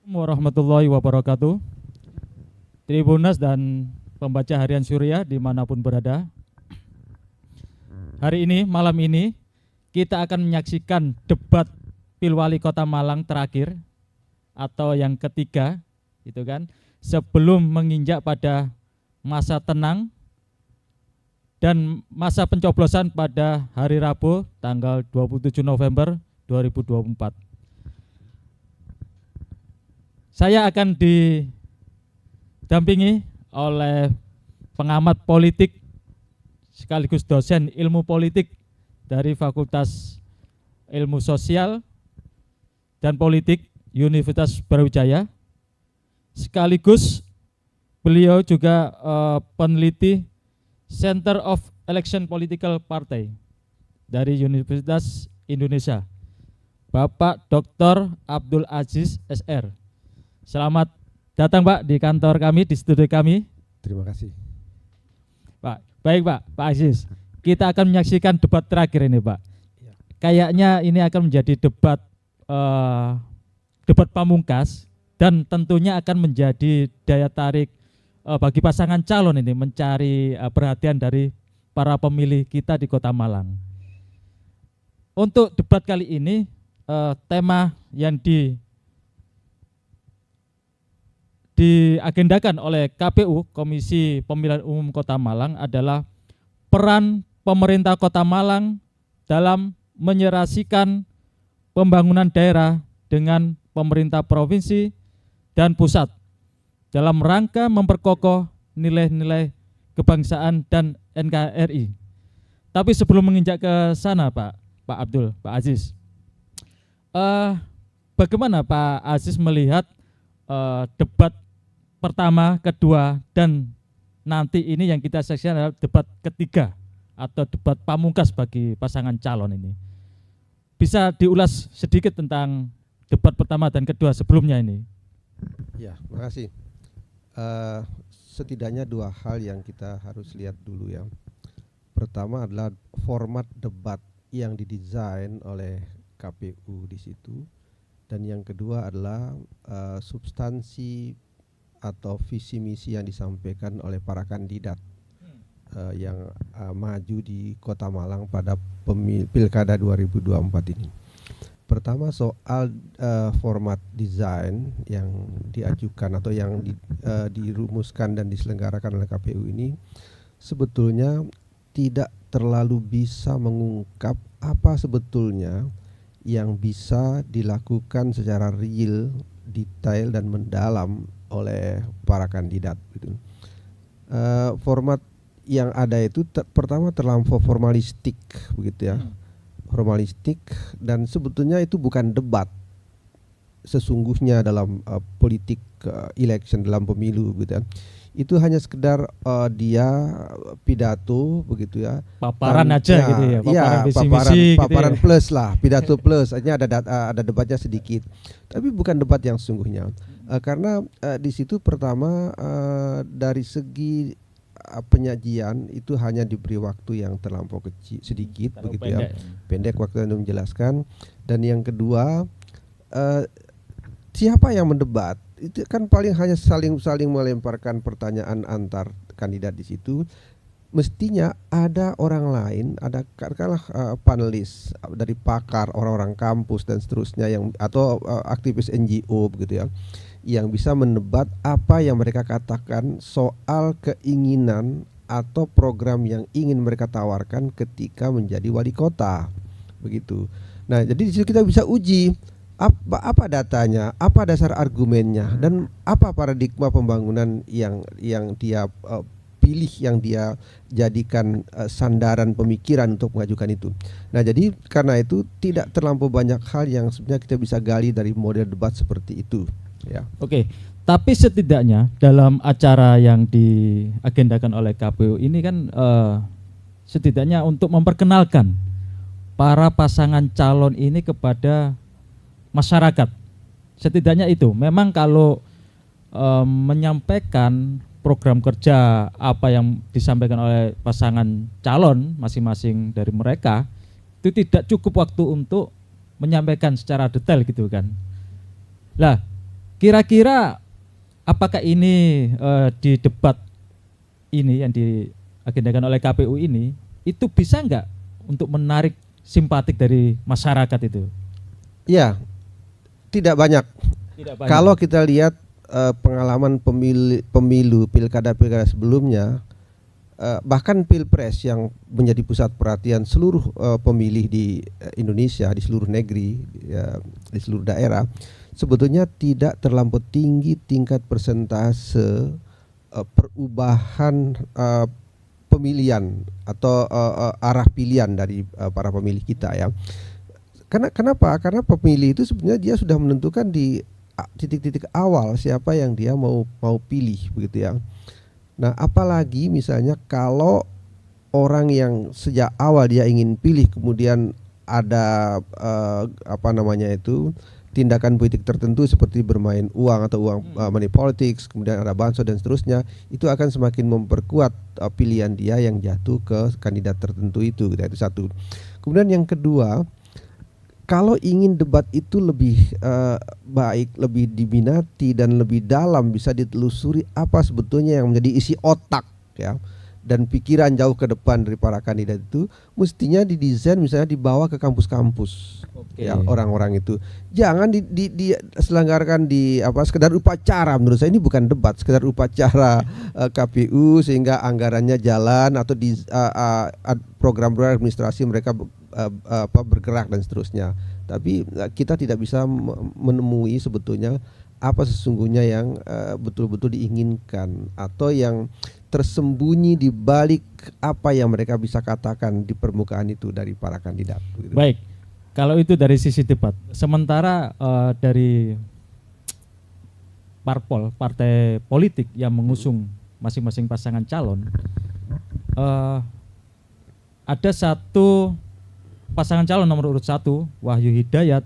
Warahmatullahi wabarakatuh. Tribunas dan pembaca harian Surya dimanapun berada. Hari ini, malam ini, kita akan menyaksikan debat Pilwali Kota Malang terakhir atau yang ketiga, gitu kan, sebelum menginjak pada masa tenang dan masa pencoblosan pada hari Rabu tanggal 27 November 2024. Saya akan didampingi oleh pengamat politik sekaligus dosen ilmu politik dari Fakultas Ilmu Sosial dan Politik Universitas Brawijaya, sekaligus beliau juga peneliti Center of Election Political Party dari Universitas Indonesia, Bapak Dr. Abdul Aziz SR. Selamat datang Pak di kantor kami, di studio kami. Terima kasih. Pak, baik Pak Aziz. Kita akan menyaksikan debat terakhir ini Pak. Ya. Kayaknya ini akan menjadi debat pamungkas dan tentunya akan menjadi daya tarik bagi pasangan calon ini mencari perhatian dari para pemilih kita di Kota Malang. Untuk debat kali ini tema yang diagendakan oleh KPU, Komisi Pemilihan Umum Kota Malang, adalah peran pemerintah Kota Malang dalam menyerasikan pembangunan daerah dengan pemerintah provinsi dan pusat dalam rangka memperkokoh nilai-nilai kebangsaan dan NKRI. Tapi sebelum menginjak ke sana Pak Abdul, Pak Aziz, bagaimana Pak Aziz melihat debat pertama, kedua, dan nanti ini yang kita saksikan adalah debat ketiga atau debat pamungkas bagi pasangan calon ini? Bisa diulas sedikit tentang debat pertama dan kedua sebelumnya ini? Ya, terima kasih. Setidaknya dua hal yang kita harus lihat dulu ya. Pertama adalah format debat yang didesain oleh KPU di situ, dan yang kedua adalah substansi atau visi misi yang disampaikan oleh para kandidat yang maju di Kota Malang pada Pilkada 2024 ini. Pertama soal format desain yang diajukan atau yang dirumuskan dan diselenggarakan oleh KPU ini sebetulnya tidak terlalu bisa mengungkap apa sebetulnya yang bisa dilakukan secara real, detail dan mendalam oleh para kandidat gitu. Format yang ada itu pertama terlampau formalistik begitu ya. Formalistik, dan sebetulnya itu bukan debat sesungguhnya dalam politik election, dalam pemilu gitu ya. Itu hanya sekedar dia pidato begitu ya, paparan aja gitu ya, paparan visi misi paparan gitu ya. Plus lah, pidato plus, hanya ada debatnya sedikit, tapi bukan debat yang sesungguhnya. Karena di situ pertama dari segi penyajian itu hanya diberi waktu yang terlampau kecil, sedikit begitu ya, pendek waktu untuk menjelaskan. Dan yang kedua, siapa yang mendebat itu kan paling hanya saling melemparkan pertanyaan antar kandidat di situ. Mestinya ada orang lain, ada katakanlah panelis dari pakar, orang-orang kampus dan seterusnya yang atau aktivis NGO begitu ya, yang bisa mendebat apa yang mereka katakan soal keinginan atau program yang ingin mereka tawarkan ketika menjadi wali kota begitu. Nah, jadi di situ kita bisa uji apa datanya, apa dasar argumennya, dan apa paradigma pembangunan yang dia pilih, yang dia jadikan sandaran pemikiran untuk mengajukan itu. Nah, jadi karena itu tidak terlampau banyak hal yang sebenarnya kita bisa gali dari model debat seperti itu ya. Oke, tapi setidaknya dalam acara yang diagendakan oleh KPU ini kan setidaknya untuk memperkenalkan para pasangan calon ini kepada masyarakat. Setidaknya itu. Memang kalau menyampaikan program kerja apa yang disampaikan oleh pasangan calon masing-masing dari mereka, itu tidak cukup waktu untuk menyampaikan secara detail gitu kan. Lah, Kira-kira apakah ini di debat ini yang diagendakan oleh KPU ini itu bisa nggak untuk menarik simpatik dari masyarakat itu? Ya, tidak banyak. Tidak banyak. Kalau kita lihat pengalaman pemilu pilkada sebelumnya, bahkan pilpres yang menjadi pusat perhatian seluruh pemilih di Indonesia, di seluruh negeri, di seluruh daerah, sebetulnya tidak terlampau tinggi tingkat persentase perubahan pemilihan atau arah pilihan dari para pemilih kita ya. Kenapa? Karena pemilih itu sebenarnya dia sudah menentukan di titik-titik awal siapa yang dia mau pilih begitu ya. Nah, apalagi misalnya kalau orang yang sejak awal dia ingin pilih kemudian ada tindakan politik tertentu seperti bermain uang atau money politics, kemudian ada bansos dan seterusnya, itu akan semakin memperkuat pilihan dia yang jatuh ke kandidat tertentu itu. Itu satu. Kemudian yang kedua, kalau ingin debat itu lebih baik, lebih diminati dan lebih dalam, bisa ditelusuri apa sebetulnya yang menjadi isi otak ya dan pikiran jauh ke depan dari para kandidat itu, mestinya didesain misalnya dibawa ke kampus-kampus. Ya, orang-orang itu jangan diselenggarakan di sekedar upacara. Menurut saya ini bukan debat, sekedar upacara KPU sehingga anggarannya jalan atau di program-program administrasi mereka bergerak dan seterusnya. Tapi kita tidak bisa menemui sebetulnya apa sesungguhnya yang betul-betul diinginkan atau yang tersembunyi di balik apa yang mereka bisa katakan di permukaan itu dari para kandidat. Baik, kalau itu dari sisi debat. Sementara dari partai politik yang mengusung masing-masing pasangan calon, ada satu pasangan calon nomor urut 1, Wahyu Hidayat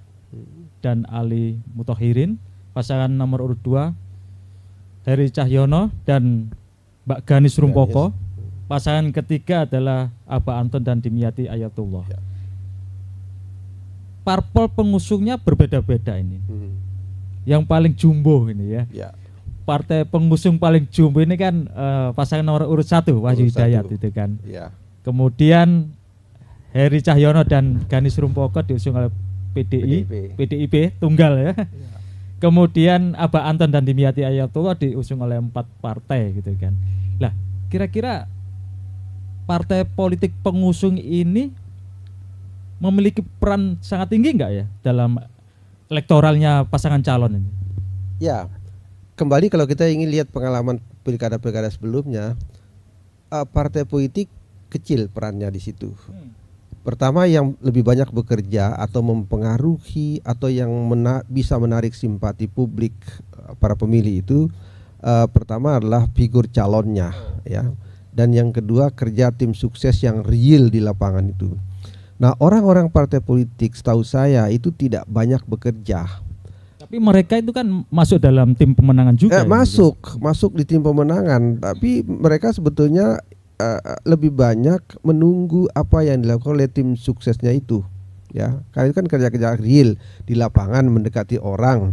dan Ali Muthahirin. Pasangan nomor urut 2, Heri Cahyono dan Mbak Ganis Rumpoko. Pasangan ketiga adalah Aba Anton dan Dimyati Ayatullah. Parpol pengusungnya berbeda-beda ini. Yang paling jumbo ini ya. Partai pengusung paling jumbo ini kan pasangan nomor urut 1, Wahyu Hidayat itu kan. Kemudian Heri Cahyono dan Ganis Rumpoko diusung oleh PDIP tunggal ya. Kemudian Aba Anton dan Dimyati Ayatullah diusung oleh 4 partai gitu kan. Lah, kira-kira partai politik pengusung ini memiliki peran sangat tinggi enggak ya dalam elektoralnya pasangan calon ini? Ya, kembali kalau kita ingin lihat pengalaman pilkada-pilkada sebelumnya, partai politik kecil perannya di situ. Pertama, yang lebih banyak bekerja atau mempengaruhi atau yang bisa menarik simpati publik para pemilih itu pertama adalah figur calonnya ya, dan yang kedua kerja tim sukses yang real di lapangan itu. Nah, orang-orang partai politik setahu saya itu tidak banyak bekerja. Tapi mereka itu kan masuk dalam tim pemenangan juga. Masuk di tim pemenangan, tapi mereka sebetulnya lebih banyak menunggu apa yang dilakukan oleh tim suksesnya itu ya, karena itu kan kerja-kerja real di lapangan, mendekati orang,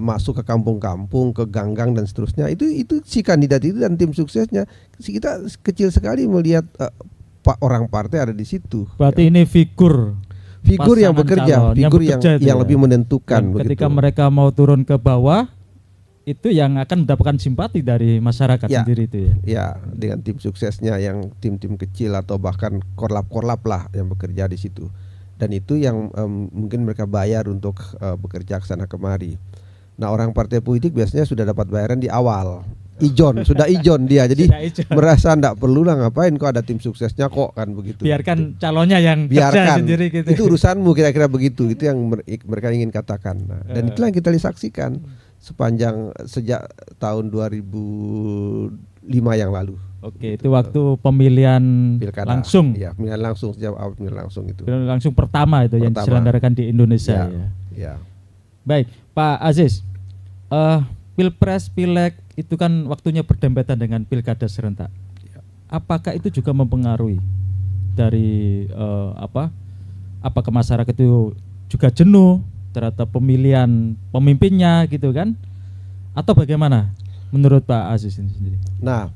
masuk ke kampung-kampung, ke gang-gang dan seterusnya. Itu si kandidat itu dan tim suksesnya. Kita kecil sekali melihat orang partai ada di situ. Berarti ya. Ini figur yang bekerja, figur yang lebih menentukan. Ketika mereka mau turun ke bawah, itu yang akan mendapatkan simpati dari masyarakat sendiri itu ya. Ya, dengan tim suksesnya yang tim-tim kecil atau bahkan korlap-korlap lah yang bekerja di situ. Dan itu yang mungkin mereka bayar untuk bekerja ke sana kemari. Nah, orang partai politik biasanya sudah dapat bayaran di awal. Sudah ijon dia. Jadi merasa enggak perlu lah ngapain kok ada tim suksesnya kok kan begitu. Biarkan calonnya yang kerja sendiri gitu. Itu urusanmu kira-kira begitu. Itu yang mereka ingin katakan. Nah, dan itulah yang kita saksikan sejak tahun 2005 yang lalu. Oke, itu waktu pemilihan pilkada langsung. Ya, pemilihan langsung, sejak awal pemilihan langsung itu. Pemilihan langsung pertama itu yang diselenggarakan di Indonesia ya. Baik, Pak Aziz. Pilpres, pileg itu kan waktunya berdempetan dengan pilkada serentak. Apakah itu juga mempengaruhi dari apakah masyarakat itu juga jenuh terhadap pemilihan pemimpinnya gitu kan, Atau bagaimana menurut Pak Aziz ini sendiri? Nah,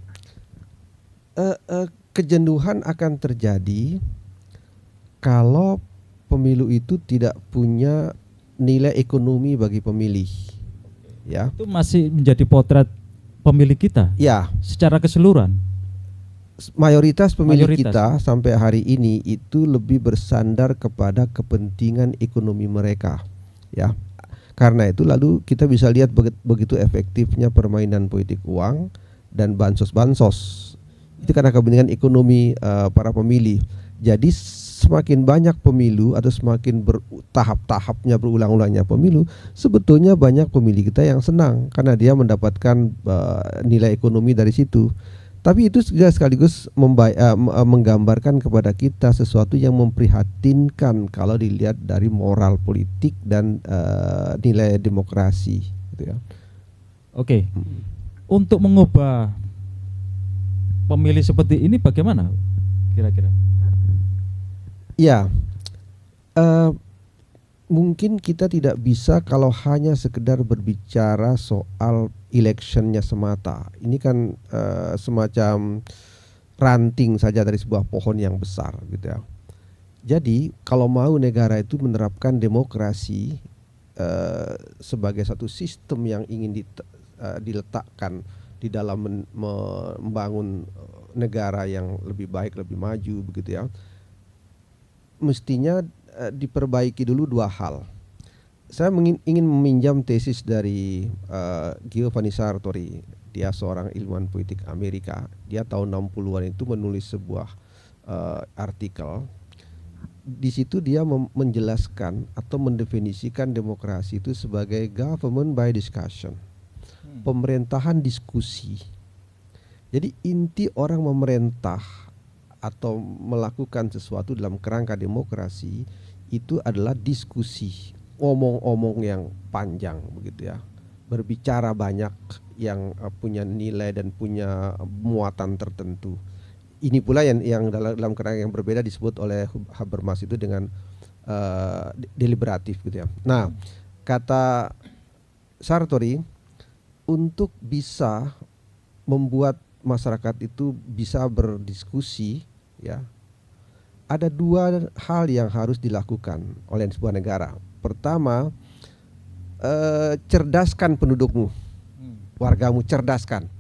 kejenuhan akan terjadi kalau pemilu itu tidak punya nilai ekonomi bagi pemilih. Ya. Itu masih menjadi potret pemilih kita Ya, secara keseluruhan. mayoritas pemilih Mayoritas. kita sampai hari ini itu lebih bersandar kepada kepentingan ekonomi mereka. Ya. Karena itu lalu kita bisa lihat begitu efektifnya permainan politik uang dan bansos-bansos. Itu karena kepentingan ekonomi para pemilih. Jadi semakin banyak pemilu atau semakin tahap-tahapnya berulang-ulangnya pemilu, sebetulnya banyak pemilih kita yang senang karena dia mendapatkan nilai ekonomi dari situ. Tapi itu juga sekaligus menggambarkan kepada kita sesuatu yang memprihatinkan kalau dilihat dari moral politik dan nilai demokrasi, gitu ya. Oke. Untuk mengubah pemilih seperti ini bagaimana kira-kira? Ya, mungkin kita tidak bisa kalau hanya sekedar berbicara soal electionnya semata. Ini kan semacam ranting saja dari sebuah pohon yang besar, gitu ya. Jadi kalau mau negara itu menerapkan demokrasi sebagai satu sistem yang ingin diletakkan di dalam membangun negara yang lebih baik, lebih maju, begitu ya, mestinya diperbaiki dulu dua hal. Saya ingin meminjam tesis dari Giovanni Sartori. Dia seorang ilmuwan politik Amerika. Dia tahun 60-an itu menulis sebuah artikel. Di situ dia menjelaskan atau mendefinisikan demokrasi itu sebagai government by discussion. Pemerintahan diskusi. Jadi inti orang memerintah atau melakukan sesuatu dalam kerangka demokrasi itu adalah diskusi, omong-omong yang panjang, begitu ya, berbicara banyak yang punya nilai dan punya muatan tertentu. Ini pula yang dalam kerangka yang berbeda disebut oleh Habermas itu dengan deliberatif, gitu ya. Nah, kata Sartori, untuk bisa membuat masyarakat itu bisa berdiskusi, ya, ada dua hal yang harus dilakukan oleh sebuah negara. Pertama, cerdaskan pendudukmu, wargamu, cerdaskan.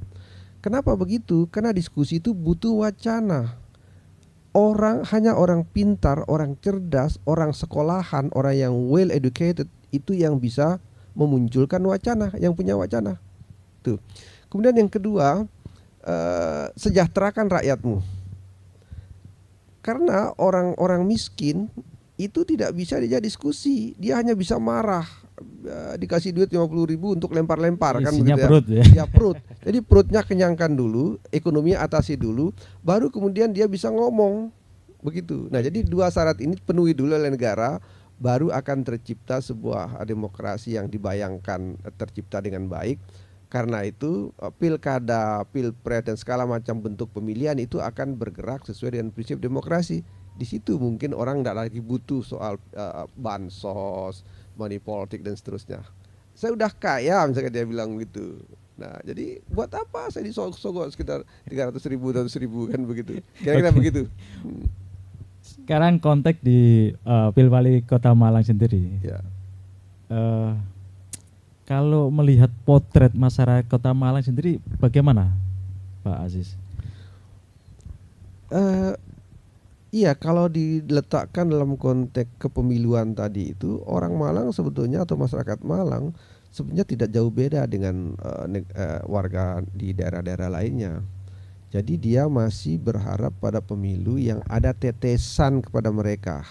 Kenapa begitu? Karena diskusi itu butuh wacana. Hanya orang pintar, orang cerdas, orang sekolahan, orang yang well educated itu yang bisa memunculkan wacana, yang punya wacana. Tuh. Kemudian yang kedua, sejahterakan rakyatmu. Karena orang-orang miskin itu tidak bisa diajak diskusi, dia hanya bisa marah. Dikasih duit 50.000 untuk lempar-lempar, kan begitu ya. Perut ya. Ya, perut. Jadi perutnya kenyangkan dulu, ekonominya atasi dulu, baru kemudian dia bisa ngomong, begitu. Nah, jadi dua syarat ini penuhi dulu oleh negara, baru akan tercipta sebuah demokrasi yang dibayangkan tercipta dengan baik. Karena itu pilkada, pilpres dan segala macam bentuk pemilihan itu akan bergerak sesuai dengan prinsip demokrasi. Di situ mungkin orang tidak lagi butuh soal bansos, money politik dan seterusnya. Saya udah kaya, misalnya dia bilang gitu. Nah, jadi buat apa saya disogok sekitar 300.000, 200.000, kan begitu. Kira-kira begitu. Sekarang konteks di Pilwali Kota Malang sendiri. Ya. Kalau melihat potret masyarakat Kota Malang sendiri bagaimana, Pak Aziz? Iya, kalau diletakkan dalam konteks kepemiluan tadi itu, orang Malang sebetulnya atau masyarakat Malang sebenarnya tidak jauh beda dengan warga di daerah-daerah lainnya. Jadi dia masih berharap pada pemilu yang ada tetesan kepada mereka.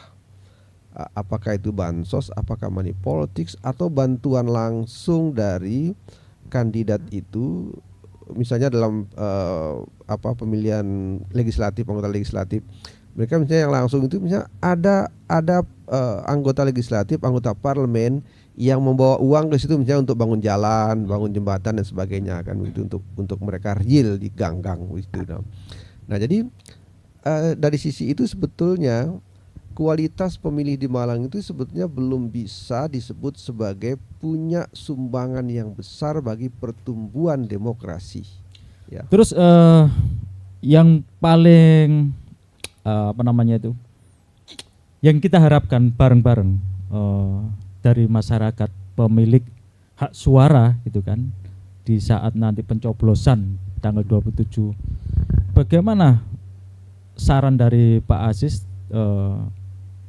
Apakah itu bansos, apakah money politics, atau bantuan langsung dari kandidat itu, misalnya dalam pemilihan legislatif, anggota legislatif. Mereka misalnya yang langsung itu misalnya ada anggota legislatif, anggota parlemen yang membawa uang ke situ misalnya untuk bangun jalan, bangun jembatan dan sebagainya, kan begitu, untuk mereka real di gang-gang gitu. Nah, jadi dari sisi itu sebetulnya kualitas pemilih di Malang itu sebetulnya belum bisa disebut sebagai punya sumbangan yang besar bagi pertumbuhan demokrasi. Ya. Terus yang paling apa namanya itu, yang kita harapkan bareng-bareng dari masyarakat pemilik hak suara gitu kan, di saat nanti pencoblosan tanggal 27, bagaimana saran dari Pak Aziz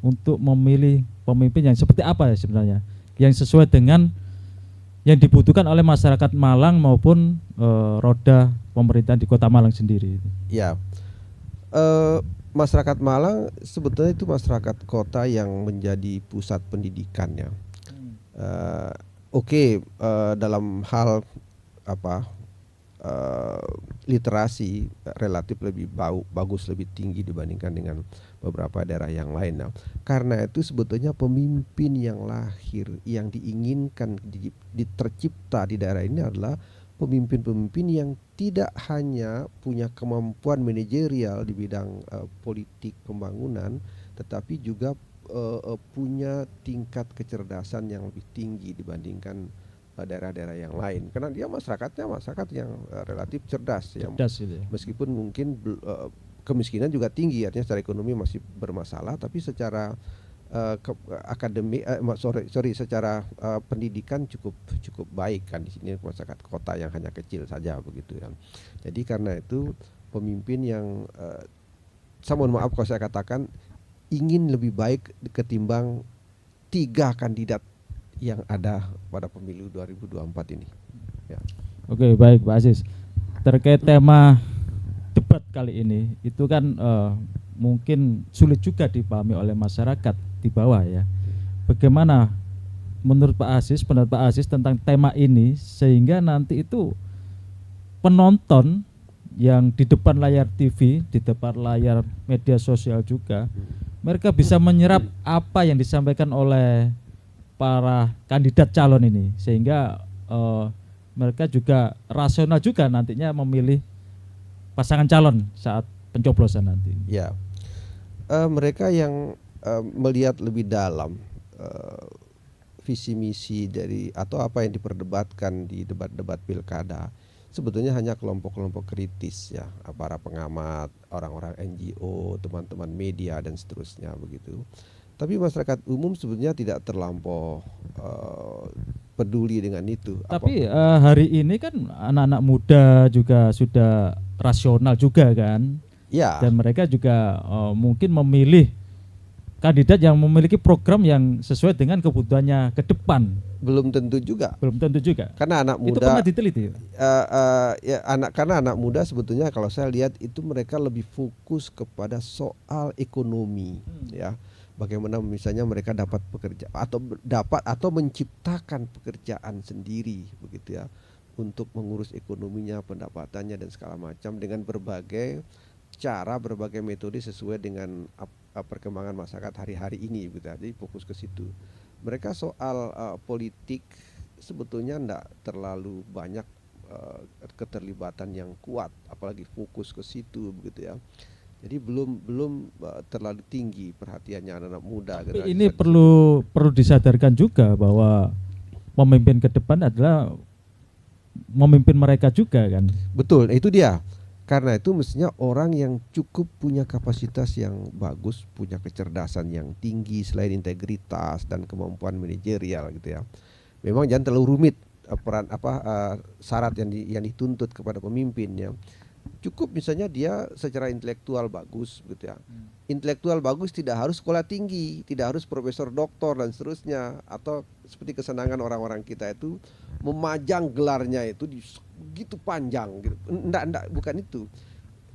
untuk memilih pemimpin yang seperti apa ya sebenarnya, yang sesuai dengan yang dibutuhkan oleh masyarakat Malang maupun roda pemerintahan di Kota Malang sendiri. Ya, masyarakat Malang sebetulnya itu masyarakat kota yang menjadi pusat pendidikannya. Dalam hal literasi relatif lebih bagus, lebih tinggi dibandingkan dengan beberapa daerah yang lain. Nah, karena itu sebetulnya pemimpin yang lahir, yang diinginkan tercipta di daerah ini adalah pemimpin-pemimpin yang tidak hanya punya kemampuan manajerial di bidang politik pembangunan, tetapi juga punya tingkat kecerdasan yang lebih tinggi dibandingkan daerah-daerah yang lain, karena dia masyarakatnya masyarakat yang relatif cerdas ya. Gitu ya. Meskipun mungkin kemiskinan juga tinggi, artinya secara ekonomi masih bermasalah, tapi secara secara pendidikan cukup baik kan di sini, masyarakat kota yang hanya kecil saja begitu ya. Jadi karena itu pemimpin yang saya mohon maaf kalau saya katakan ingin lebih baik ketimbang 3 kandidat yang ada pada pemilu 2024 ini. Ya. Oke, baik Pak Aziz. Terkait tema debat kali ini, itu kan mungkin sulit juga dipahami oleh masyarakat di bawah ya. Bagaimana menurut Pak Aziz, pendapat Pak Aziz tentang tema ini, sehingga nanti itu penonton yang di depan layar TV, di depan layar media sosial juga, mereka bisa menyerap apa yang disampaikan oleh para kandidat calon ini, sehingga mereka juga rasional juga nantinya memilih pasangan calon saat pencoblosan nanti. Ya, mereka yang melihat lebih dalam visi misi dari atau apa yang diperdebatkan di debat-debat pilkada, sebetulnya hanya kelompok-kelompok kritis ya, para pengamat, orang-orang NGO, teman-teman media dan seterusnya begitu. Tapi masyarakat umum sebetulnya tidak terlampau peduli dengan itu. Tapi hari ini kan anak-anak muda juga sudah rasional juga kan, ya. Dan mereka juga mungkin memilih kandidat yang memiliki program yang sesuai dengan kebutuhannya ke depan. Belum tentu juga. Karena anak muda. Itu pernah diteliti. Karena anak muda sebetulnya kalau saya lihat itu mereka lebih fokus kepada soal ekonomi, ya. Bagaimana misalnya mereka dapat pekerjaan atau menciptakan pekerjaan sendiri begitu ya, untuk mengurus ekonominya, pendapatannya dan segala macam dengan berbagai cara, berbagai metode sesuai dengan perkembangan masyarakat hari-hari ini gitu. Jadi fokus ke situ. Mereka soal politik sebetulnya enggak terlalu banyak keterlibatan yang kuat, apalagi fokus ke situ begitu ya. Jadi belum terlalu tinggi perhatiannya anak-anak muda. Tapi ini perlu disadarkan juga bahwa pemimpin ke depan adalah memimpin mereka juga kan. Betul, itu dia. Karena itu mestinya orang yang cukup punya kapasitas yang bagus, punya kecerdasan yang tinggi selain integritas dan kemampuan manajerial gitu ya. Memang jangan terlalu rumit syarat yang dituntut kepada pemimpinnya. Cukup misalnya dia secara intelektual bagus gitu ya. Intelektual bagus tidak harus sekolah tinggi, tidak harus profesor doktor dan seterusnya, atau seperti kesenangan orang-orang kita itu memajang gelarnya itu begitu panjang gitu. Enggak, bukan itu.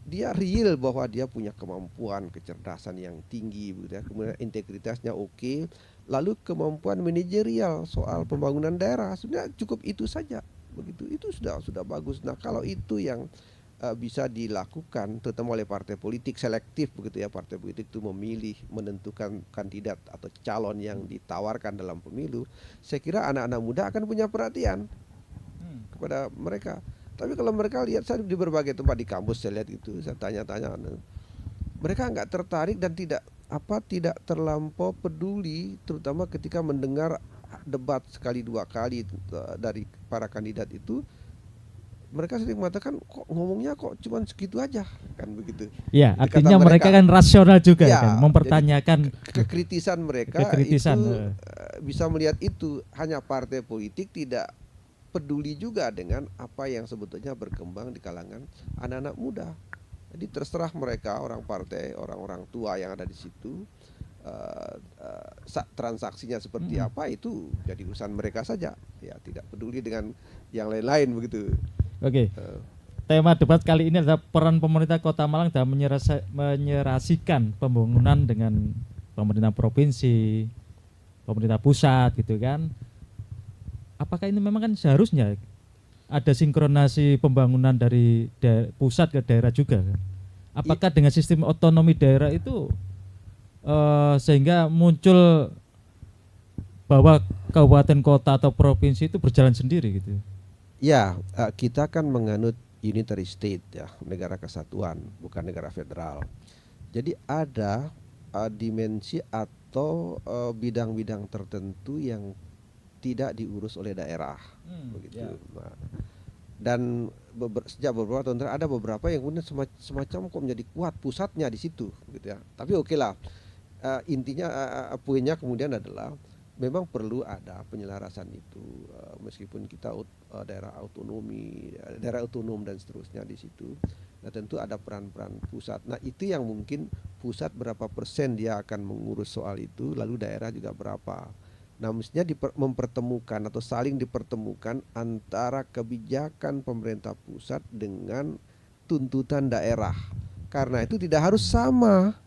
Dia real bahwa dia punya kemampuan kecerdasan yang tinggi gitu ya. Kemudian integritasnya oke. Lalu kemampuan manajerial soal pembangunan daerah, sudah cukup itu saja. Begitu, itu sudah bagus. Nah, kalau itu yang bisa dilakukan terutama oleh partai politik selektif begitu ya, partai politik itu memilih menentukan kandidat atau calon yang ditawarkan dalam pemilu, saya kira anak-anak muda akan punya perhatian kepada mereka. Tapi kalau mereka lihat, saya di berbagai tempat di kampus saya lihat itu, saya tanya-tanya, mereka nggak tertarik dan tidak tidak terlampau peduli, terutama ketika mendengar debat sekali dua kali dari para kandidat itu. Mereka sering mengatakan kok ngomongnya kok cuman segitu aja, kan begitu. Ya, Itu artinya kata mereka kan rasional juga Ya, kan, mempertanyakan kekritisan mereka kekritisan, itu bisa melihat itu hanya partai politik tidak peduli juga dengan apa yang sebetulnya berkembang di kalangan anak-anak muda. Jadi terserah mereka, orang partai, orang-orang tua yang ada di situ, transaksinya seperti apa itu jadi urusan mereka saja. Ya, tidak peduli dengan yang lain-lain begitu. Oke. Tema debat kali ini adalah peran pemerintah Kota Malang dalam menyerasikan pembangunan dengan pemerintah provinsi, pemerintah pusat gitu kan. Apakah ini memang kan seharusnya ada sinkronasi pembangunan dari pusat ke daerah juga kan? Apakah dengan sistem otonomi daerah itu sehingga muncul bahwa kabupaten kota atau provinsi itu berjalan sendiri gitu? Ya, kita kan menganut unitary state ya, negara kesatuan, bukan negara federal. Jadi ada dimensi atau bidang-bidang tertentu yang tidak diurus oleh daerah, begitu. Ya. Nah, dan sejak beberapa tahun terakhir ada beberapa yang kemudian semacam kok menjadi kuat pusatnya di situ, gitu ya. Tapi oke lah, intinya poinnya kemudian adalah memang perlu ada penyelarasan itu, meskipun kita daerah otonomi, daerah otonom dan seterusnya di situ. Nah tentu ada peran-peran pusat. Nah itu yang mungkin pusat berapa persen dia akan mengurus soal itu, lalu daerah juga berapa. Nah mestinya mempertemukan atau saling dipertemukan antara kebijakan pemerintah pusat dengan tuntutan daerah. Karena itu tidak harus sama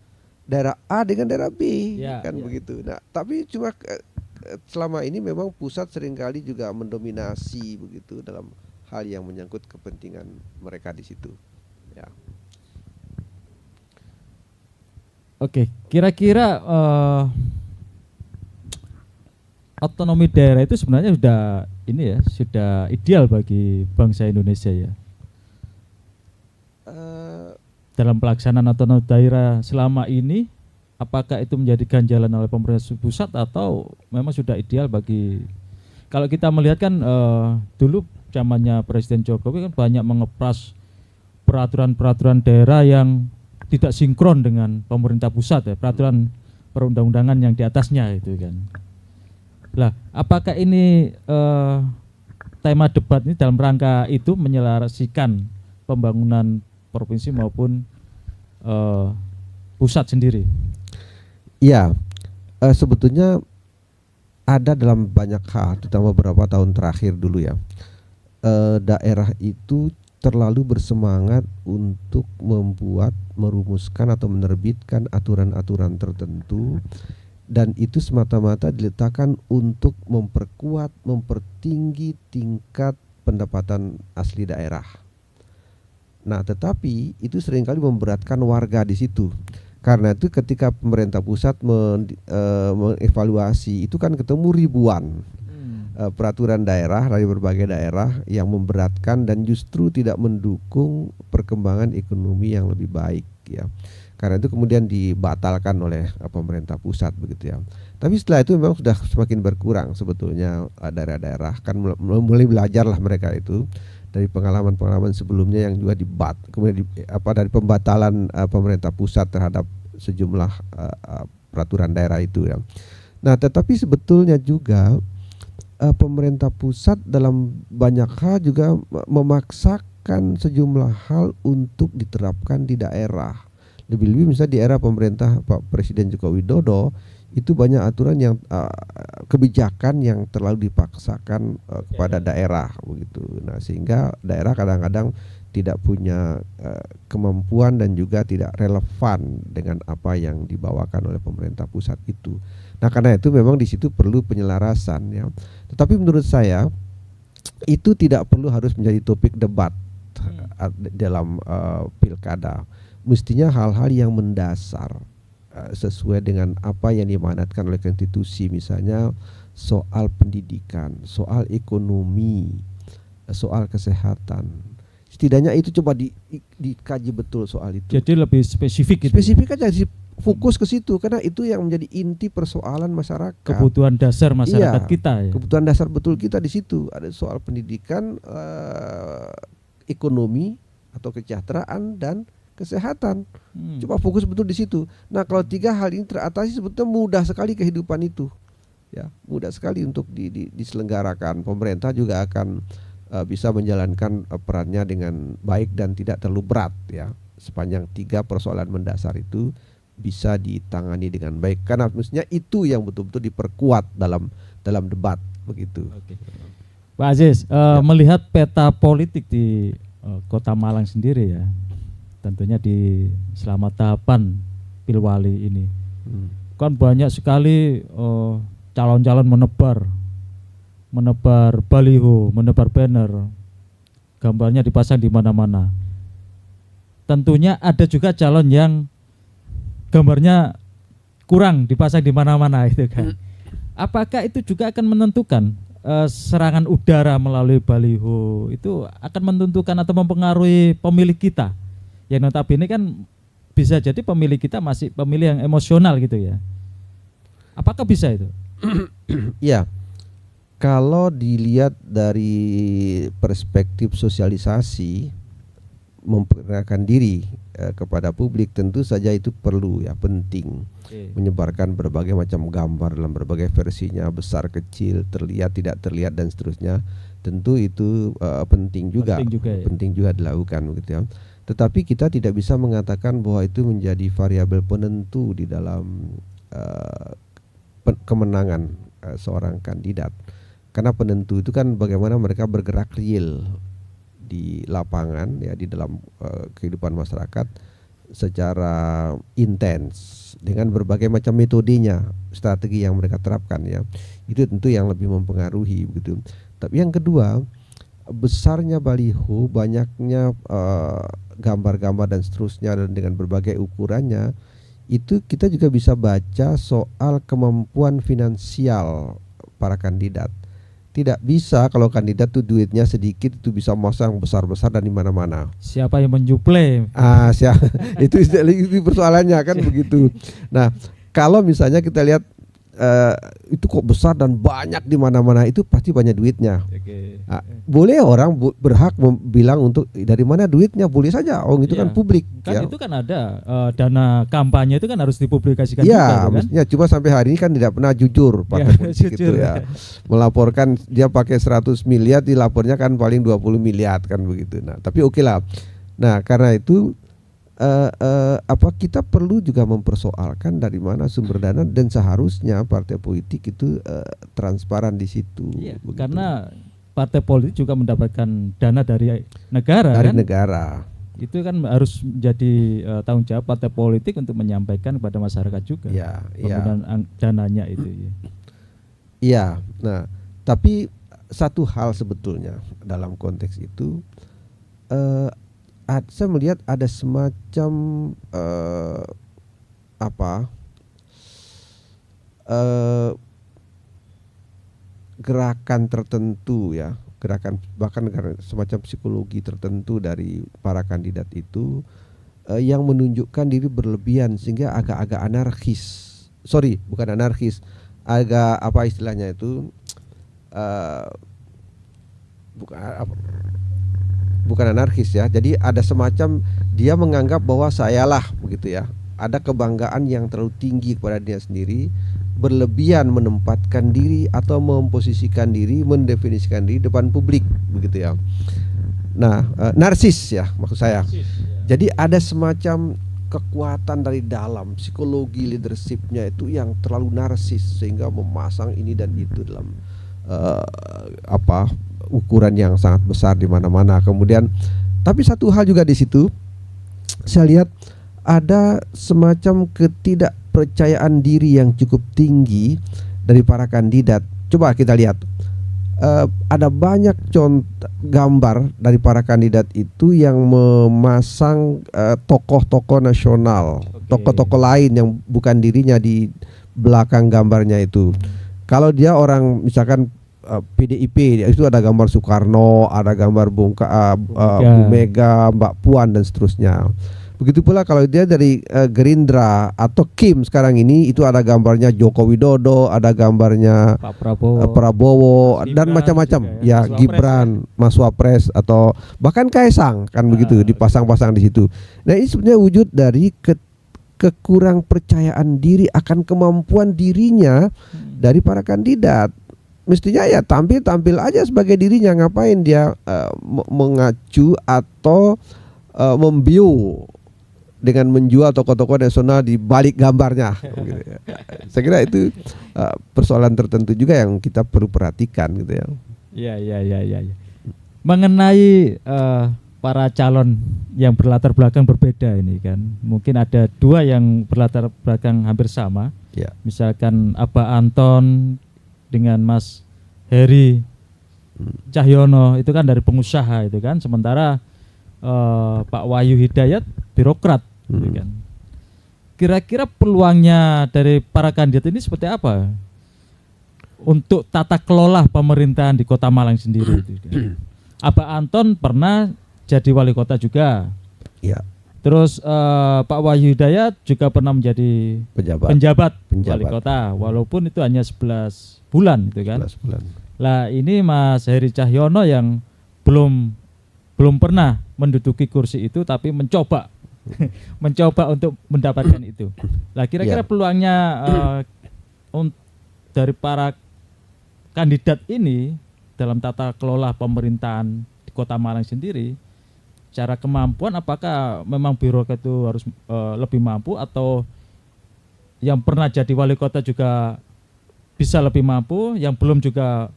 daerah A dengan daerah B, kan begitu. Nah tapi cuma selama ini memang pusat seringkali juga mendominasi begitu dalam hal yang menyangkut kepentingan mereka di situ. Ya. Oke, kira-kira otonomi daerah itu sebenarnya sudah ideal bagi bangsa Indonesia ya. Dalam pelaksanaan otonomi daerah selama ini, apakah itu menjadi ganjalan oleh pemerintah pusat atau memang sudah ideal bagi, kalau kita melihat kan dulu zamannya Presiden Jokowi kan banyak mengepras peraturan-peraturan daerah yang tidak sinkron dengan pemerintah pusat ya, peraturan perundang-undangan yang di atasnya itu kan. Lah, apakah ini tema debat ini dalam rangka itu menyelarasikan pembangunan provinsi maupun pusat sendiri? Ya, sebetulnya ada dalam banyak hal, terutama beberapa tahun terakhir dulu ya, daerah itu terlalu bersemangat untuk merumuskan atau menerbitkan aturan-aturan tertentu, dan itu semata-mata diletakkan untuk memperkuat, mempertinggi tingkat pendapatan asli daerah. Nah, tetapi itu seringkali memberatkan warga di situ. Karena itu ketika pemerintah pusat mengevaluasi itu kan ketemu ribuan peraturan daerah dari berbagai daerah yang memberatkan dan justru tidak mendukung perkembangan ekonomi yang lebih baik ya. Karena itu kemudian dibatalkan oleh pemerintah pusat begitu ya. Tapi setelah itu memang sudah semakin berkurang sebetulnya daerah-daerah kan mulai belajarlah mereka itu dari pengalaman-pengalaman sebelumnya yang juga kemudian dari pembatalan pemerintah pusat terhadap sejumlah peraturan daerah itu ya. Nah, tetapi sebetulnya juga pemerintah pusat dalam banyak hal juga memaksakan sejumlah hal untuk diterapkan di daerah. Lebih-lebih misalnya di era pemerintah Pak Presiden Joko Widodo itu banyak aturan yang kebijakan yang terlalu dipaksakan kepada daerah begitu. Nah, sehingga daerah kadang-kadang tidak punya kemampuan dan juga tidak relevan dengan apa yang dibawakan oleh pemerintah pusat itu. Nah, karena itu memang di situ perlu penyelarasan ya. Tetapi menurut saya itu tidak perlu harus menjadi topik debat dalam pilkada. Mestinya hal-hal yang mendasar sesuai dengan apa yang diamanatkan oleh konstitusi, misalnya soal pendidikan, soal ekonomi, soal kesehatan. Setidaknya itu coba dikaji betul soal itu. Jadi lebih spesifik gitu. Spesifik aja, fokus ke situ karena itu yang menjadi inti persoalan masyarakat. Kebutuhan dasar masyarakat kita ya. Kebutuhan dasar betul kita di situ. Ada soal pendidikan, ekonomi atau kesejahteraan dan kesehatan. Coba fokus betul di situ. Nah, kalau 3 hal ini teratasi sebetulnya mudah sekali kehidupan itu. Ya, mudah sekali untuk diselenggarakan. Pemerintah juga akan bisa menjalankan perannya dengan baik dan tidak terlalu berat ya. Sepanjang 3 persoalan mendasar itu bisa ditangani dengan baik. Karena mestinya itu yang betul-betul diperkuat dalam debat begitu. Oke. Pak Aziz, melihat peta politik di Kota Malang sendiri ya, tentunya di selama tahapan Pilwali ini, kan banyak sekali calon-calon menebar baliho, menebar banner, gambarnya dipasang di mana-mana. Tentunya ada juga calon yang gambarnya kurang dipasang di mana-mana itu kan. Apakah itu juga akan menentukan serangan udara melalui baliho itu akan menentukan atau mempengaruhi pemilih kita? Yang notabene kan bisa jadi pemilih kita masih pemilih yang emosional gitu ya. Apakah bisa itu? Ya, kalau dilihat dari perspektif sosialisasi memperkenalkan diri kepada publik, tentu saja itu perlu ya, penting. Menyebarkan berbagai macam gambar dalam berbagai versinya, besar kecil, terlihat tidak terlihat dan seterusnya. Tentu itu penting juga dilakukan begitu ya. Tetapi kita tidak bisa mengatakan bahwa itu menjadi variabel penentu di dalam kemenangan seorang kandidat. Karena penentu itu kan bagaimana mereka bergerak real di lapangan ya, di dalam kehidupan masyarakat secara intens dengan berbagai macam metodenya, strategi yang mereka terapkan ya. Itu tentu yang lebih mempengaruhi begitu. Tapi yang kedua, besarnya baliho, banyaknya gambar-gambar dan seterusnya dan dengan berbagai ukurannya, itu kita juga bisa baca soal kemampuan finansial para kandidat. Tidak bisa kalau kandidat tuh duitnya sedikit itu bisa masang besar-besar dan di mana-mana. Siapa yang menjuplai? Itu persoalannya kan begitu. Nah, kalau misalnya kita lihat itu kok besar dan banyak di mana-mana, itu pasti banyak duitnya. Nah, boleh orang berhak bilang untuk dari mana duitnya, boleh saja. Oh, itu kan publik. Kan ya. Itu kan ada dana kampanye itu kan harus dipublikasikan ya, juga. Kan? Mestinya cuma sampai hari ini kan tidak pernah jujur partai politik itu ya. Melaporkan dia pakai 100 miliar, dilapornya kan paling 20 miliar kan begitu. Nah, tapi oke lah. Nah, karena itu kita perlu juga mempersoalkan dari mana sumber dana dan seharusnya partai politik itu transparan di situ. Iya, karena partai politik juga mendapatkan dana dari negara. Dari negara. Itu kan harus menjadi tanggung jawab partai politik untuk menyampaikan kepada masyarakat juga. Penggunaan dananya itu. Iya. Nah, tapi satu hal sebetulnya dalam konteks itu. Saya melihat ada semacam gerakan tertentu ya, gerakan bahkan semacam psikologi tertentu dari para kandidat itu yang menunjukkan diri berlebihan sehingga agak-agak anarkis. Sorry, bukan anarkis, agak apa istilahnya itu bukan anarkis ya. Jadi ada semacam dia menganggap bahwa sayalah begitu ya. Ada kebanggaan yang terlalu tinggi kepada dia sendiri, berlebihan menempatkan diri atau memposisikan diri, mendefinisikan diri depan publik begitu ya. Nah, narsis ya maksud saya. Jadi ada semacam kekuatan dari dalam psikologi leadershipnya itu yang terlalu narsis sehingga memasang ini dan itu dalam ukuran yang sangat besar di mana-mana. Kemudian, tapi satu hal juga di situ, saya lihat ada semacam ketidakpercayaan diri yang cukup tinggi dari para kandidat. Coba kita lihat, ada banyak contoh gambar dari para kandidat itu yang memasang tokoh-tokoh nasional, tokoh-tokoh lain yang bukan dirinya di belakang gambarnya itu. Kalau dia orang misalkan PDIP itu ada gambar Soekarno, ada gambar Bu Mega, Mbak Puan dan seterusnya. Begitu pula kalau dia dari Gerindra atau Kim sekarang ini itu ada gambarnya Joko Widodo, ada gambarnya Pak Prabowo, Prabowo Mas dan Gibran macam-macam juga ya, Mas Wapres Gibran, Mas Wapres atau bahkan Kaisang kan begitu dipasang-pasang di situ. Nah, ini sebenarnya wujud dari kekurang percayaan diri akan kemampuan dirinya dari para kandidat. Mestinya ya tampil aja sebagai dirinya, ngapain dia mengacu atau membio dengan menjual tokoh-tokoh nasional di balik gambarnya. Gitu ya. Saya kira itu persoalan tertentu juga yang kita perlu perhatikan gitu ya. Iya. Mengenai para calon yang berlatar belakang berbeda ini kan, mungkin ada dua yang berlatar belakang hampir sama. Ya. Misalkan Abah Anton dengan Mas Heri Cahyono itu kan dari pengusaha itu kan, sementara Pak Wahyu Hidayat birokrat. Gitu kan. Kira-kira peluangnya dari para kandidat ini seperti apa untuk tata kelola pemerintahan di Kota Malang sendiri? Gitu kan. Abah Anton pernah jadi wali kota juga. Ya. Terus Pak Wahyu Hidayat juga pernah menjadi penjabat wali kota, walaupun itu hanya 11 bulan gitu kan. 11 bulan. Lah ini Mas Heri Cahyono yang belum pernah menduduki kursi itu tapi mencoba untuk mendapatkan itu. Lah kira-kira peluangnya dari para kandidat ini dalam tata kelola pemerintahan di Kota Malang sendiri, secara kemampuan apakah memang birokrat itu harus lebih mampu, atau yang pernah jadi wali kota juga bisa lebih mampu, yang belum juga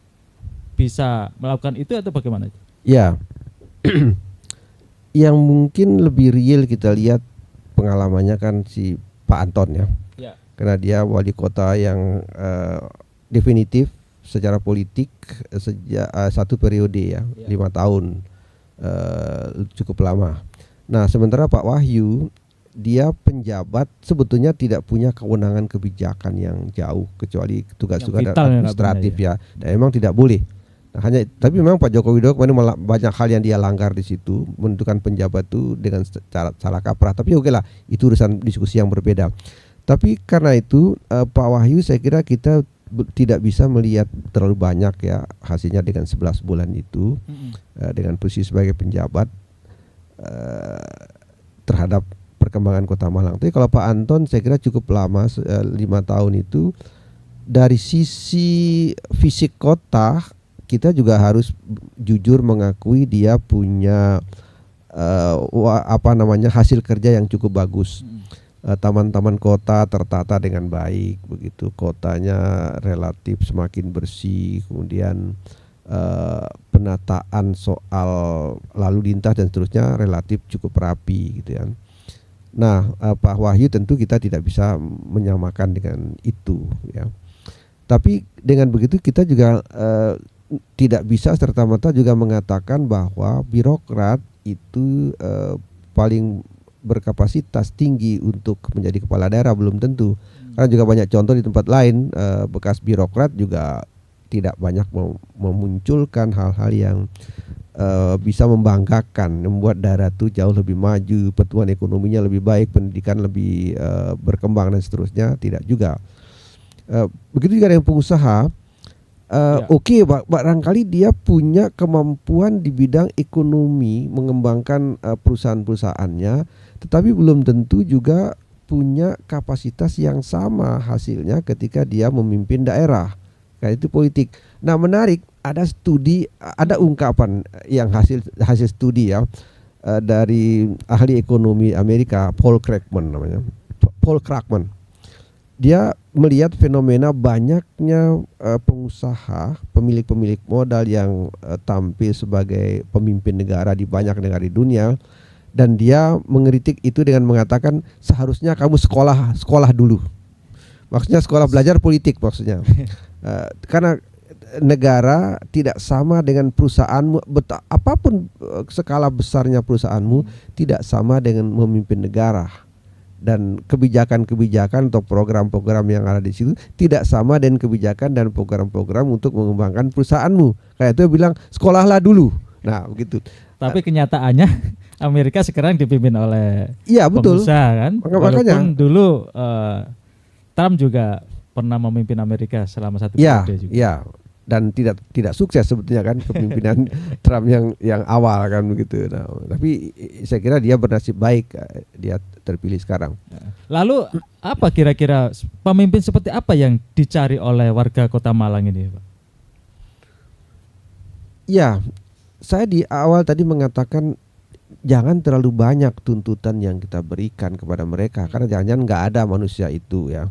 bisa melakukan itu, atau bagaimana? Ya. Yang mungkin lebih real kita lihat pengalamannya kan si Pak Anton ya. Karena dia wali kota yang definitif secara politik sejak satu periode ya, 5 tahun, cukup lama. Nah, sementara Pak Wahyu dia penjabat sebetulnya tidak punya kewenangan kebijakan yang jauh kecuali tugas-tugas administratif ya. Dan memang tidak boleh. Nah, tapi memang Pak Joko Widodo kemarin malah banyak hal yang dia langgar di situ, menentukan penjabat itu dengan cara salah kaprah. Tapi oke lah, itu urusan diskusi yang berbeda. Tapi karena itu Pak Wahyu saya kira kita tidak bisa melihat terlalu banyak ya hasilnya dengan 11 bulan itu dengan posisi sebagai penjabat terhadap perkembangan Kota Malang. Tapi kalau Pak Anton saya kira cukup lama, 5 tahun itu dari sisi fisik kota kita juga harus jujur mengakui dia punya hasil kerja yang cukup bagus. Taman-taman kota tertata dengan baik, begitu kotanya relatif semakin bersih, kemudian penataan soal lalu lintas dan seterusnya relatif cukup rapi gitu ya. Nah, Pak Wahyu tentu kita tidak bisa menyamakan dengan itu ya. Tapi dengan begitu kita juga tidak bisa serta-merta juga mengatakan bahwa birokrat itu paling berkapasitas tinggi untuk menjadi kepala daerah, belum tentu. Karena juga banyak contoh di tempat lain bekas birokrat juga tidak banyak memunculkan hal-hal yang bisa membanggakan, membuat daerah itu jauh lebih maju, pertumbuhan ekonominya lebih baik, pendidikan lebih berkembang dan seterusnya, tidak juga. Begitu juga dengan pengusaha. Oke, barangkali dia punya kemampuan di bidang ekonomi mengembangkan perusahaan-perusahaannya, tetapi belum tentu juga punya kapasitas yang sama hasilnya ketika dia memimpin daerah. Kayak itu politik. Nah, menarik, ada studi, ada ungkapan yang hasil studi ya dari ahli ekonomi Amerika, Paul Krugman namanya. Paul Krugman. Dia melihat fenomena banyaknya pengusaha, pemilik-pemilik modal yang tampil sebagai pemimpin negara di banyak negara di dunia, dan dia mengkritik itu dengan mengatakan seharusnya kamu sekolah dulu. Maksudnya sekolah belajar politik maksudnya. Karena negara tidak sama dengan perusahaanmu, apapun skala besarnya perusahaanmu tidak sama dengan memimpin negara. Dan kebijakan-kebijakan atau program-program yang ada di situ tidak sama dengan kebijakan dan program-program untuk mengembangkan perusahaanmu. Kayak itu bilang sekolahlah dulu. Nah, begitu. Tapi kenyataannya Amerika sekarang dipimpin oleh Iya betul. pengusaha kan. Makanya. Walaupun dulu Trump juga pernah memimpin Amerika selama satu periode juga. Ya, dan tidak sukses sebetulnya kan kepemimpinan Trump yang awal kan begitu. Nah, tapi saya kira dia bernasib baik, dia terpilih sekarang. Lalu apa kira-kira pemimpin seperti apa yang dicari oleh warga Kota Malang ini, Pak? Ya, saya di awal tadi mengatakan jangan terlalu banyak tuntutan yang kita berikan kepada mereka, karena jangan-jangan nggak ada manusia itu ya.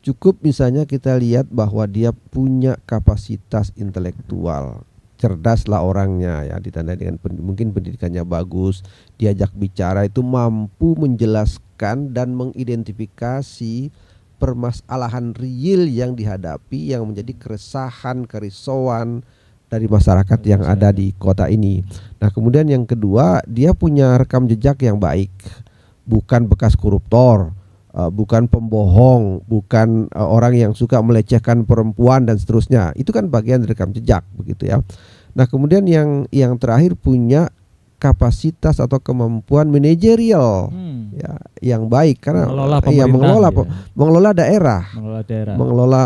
Cukup misalnya kita lihat bahwa dia punya kapasitas intelektual, cerdaslah orangnya ya, ditandai dengan mungkin pendidikannya bagus, diajak bicara itu mampu menjelaskan dan mengidentifikasi permasalahan real yang dihadapi, yang menjadi keresahan, kerisauan dari masyarakat yang ada di kota ini. Nah, kemudian yang kedua, dia punya rekam jejak yang baik, bukan bekas koruptor, bukan pembohong, bukan orang yang suka melecehkan perempuan dan seterusnya. Itu kan bagian dari rekam jejak begitu ya. Nah, kemudian yang terakhir punya kapasitas atau kemampuan manajerial ya yang baik, karena mengelola daerah, mengelola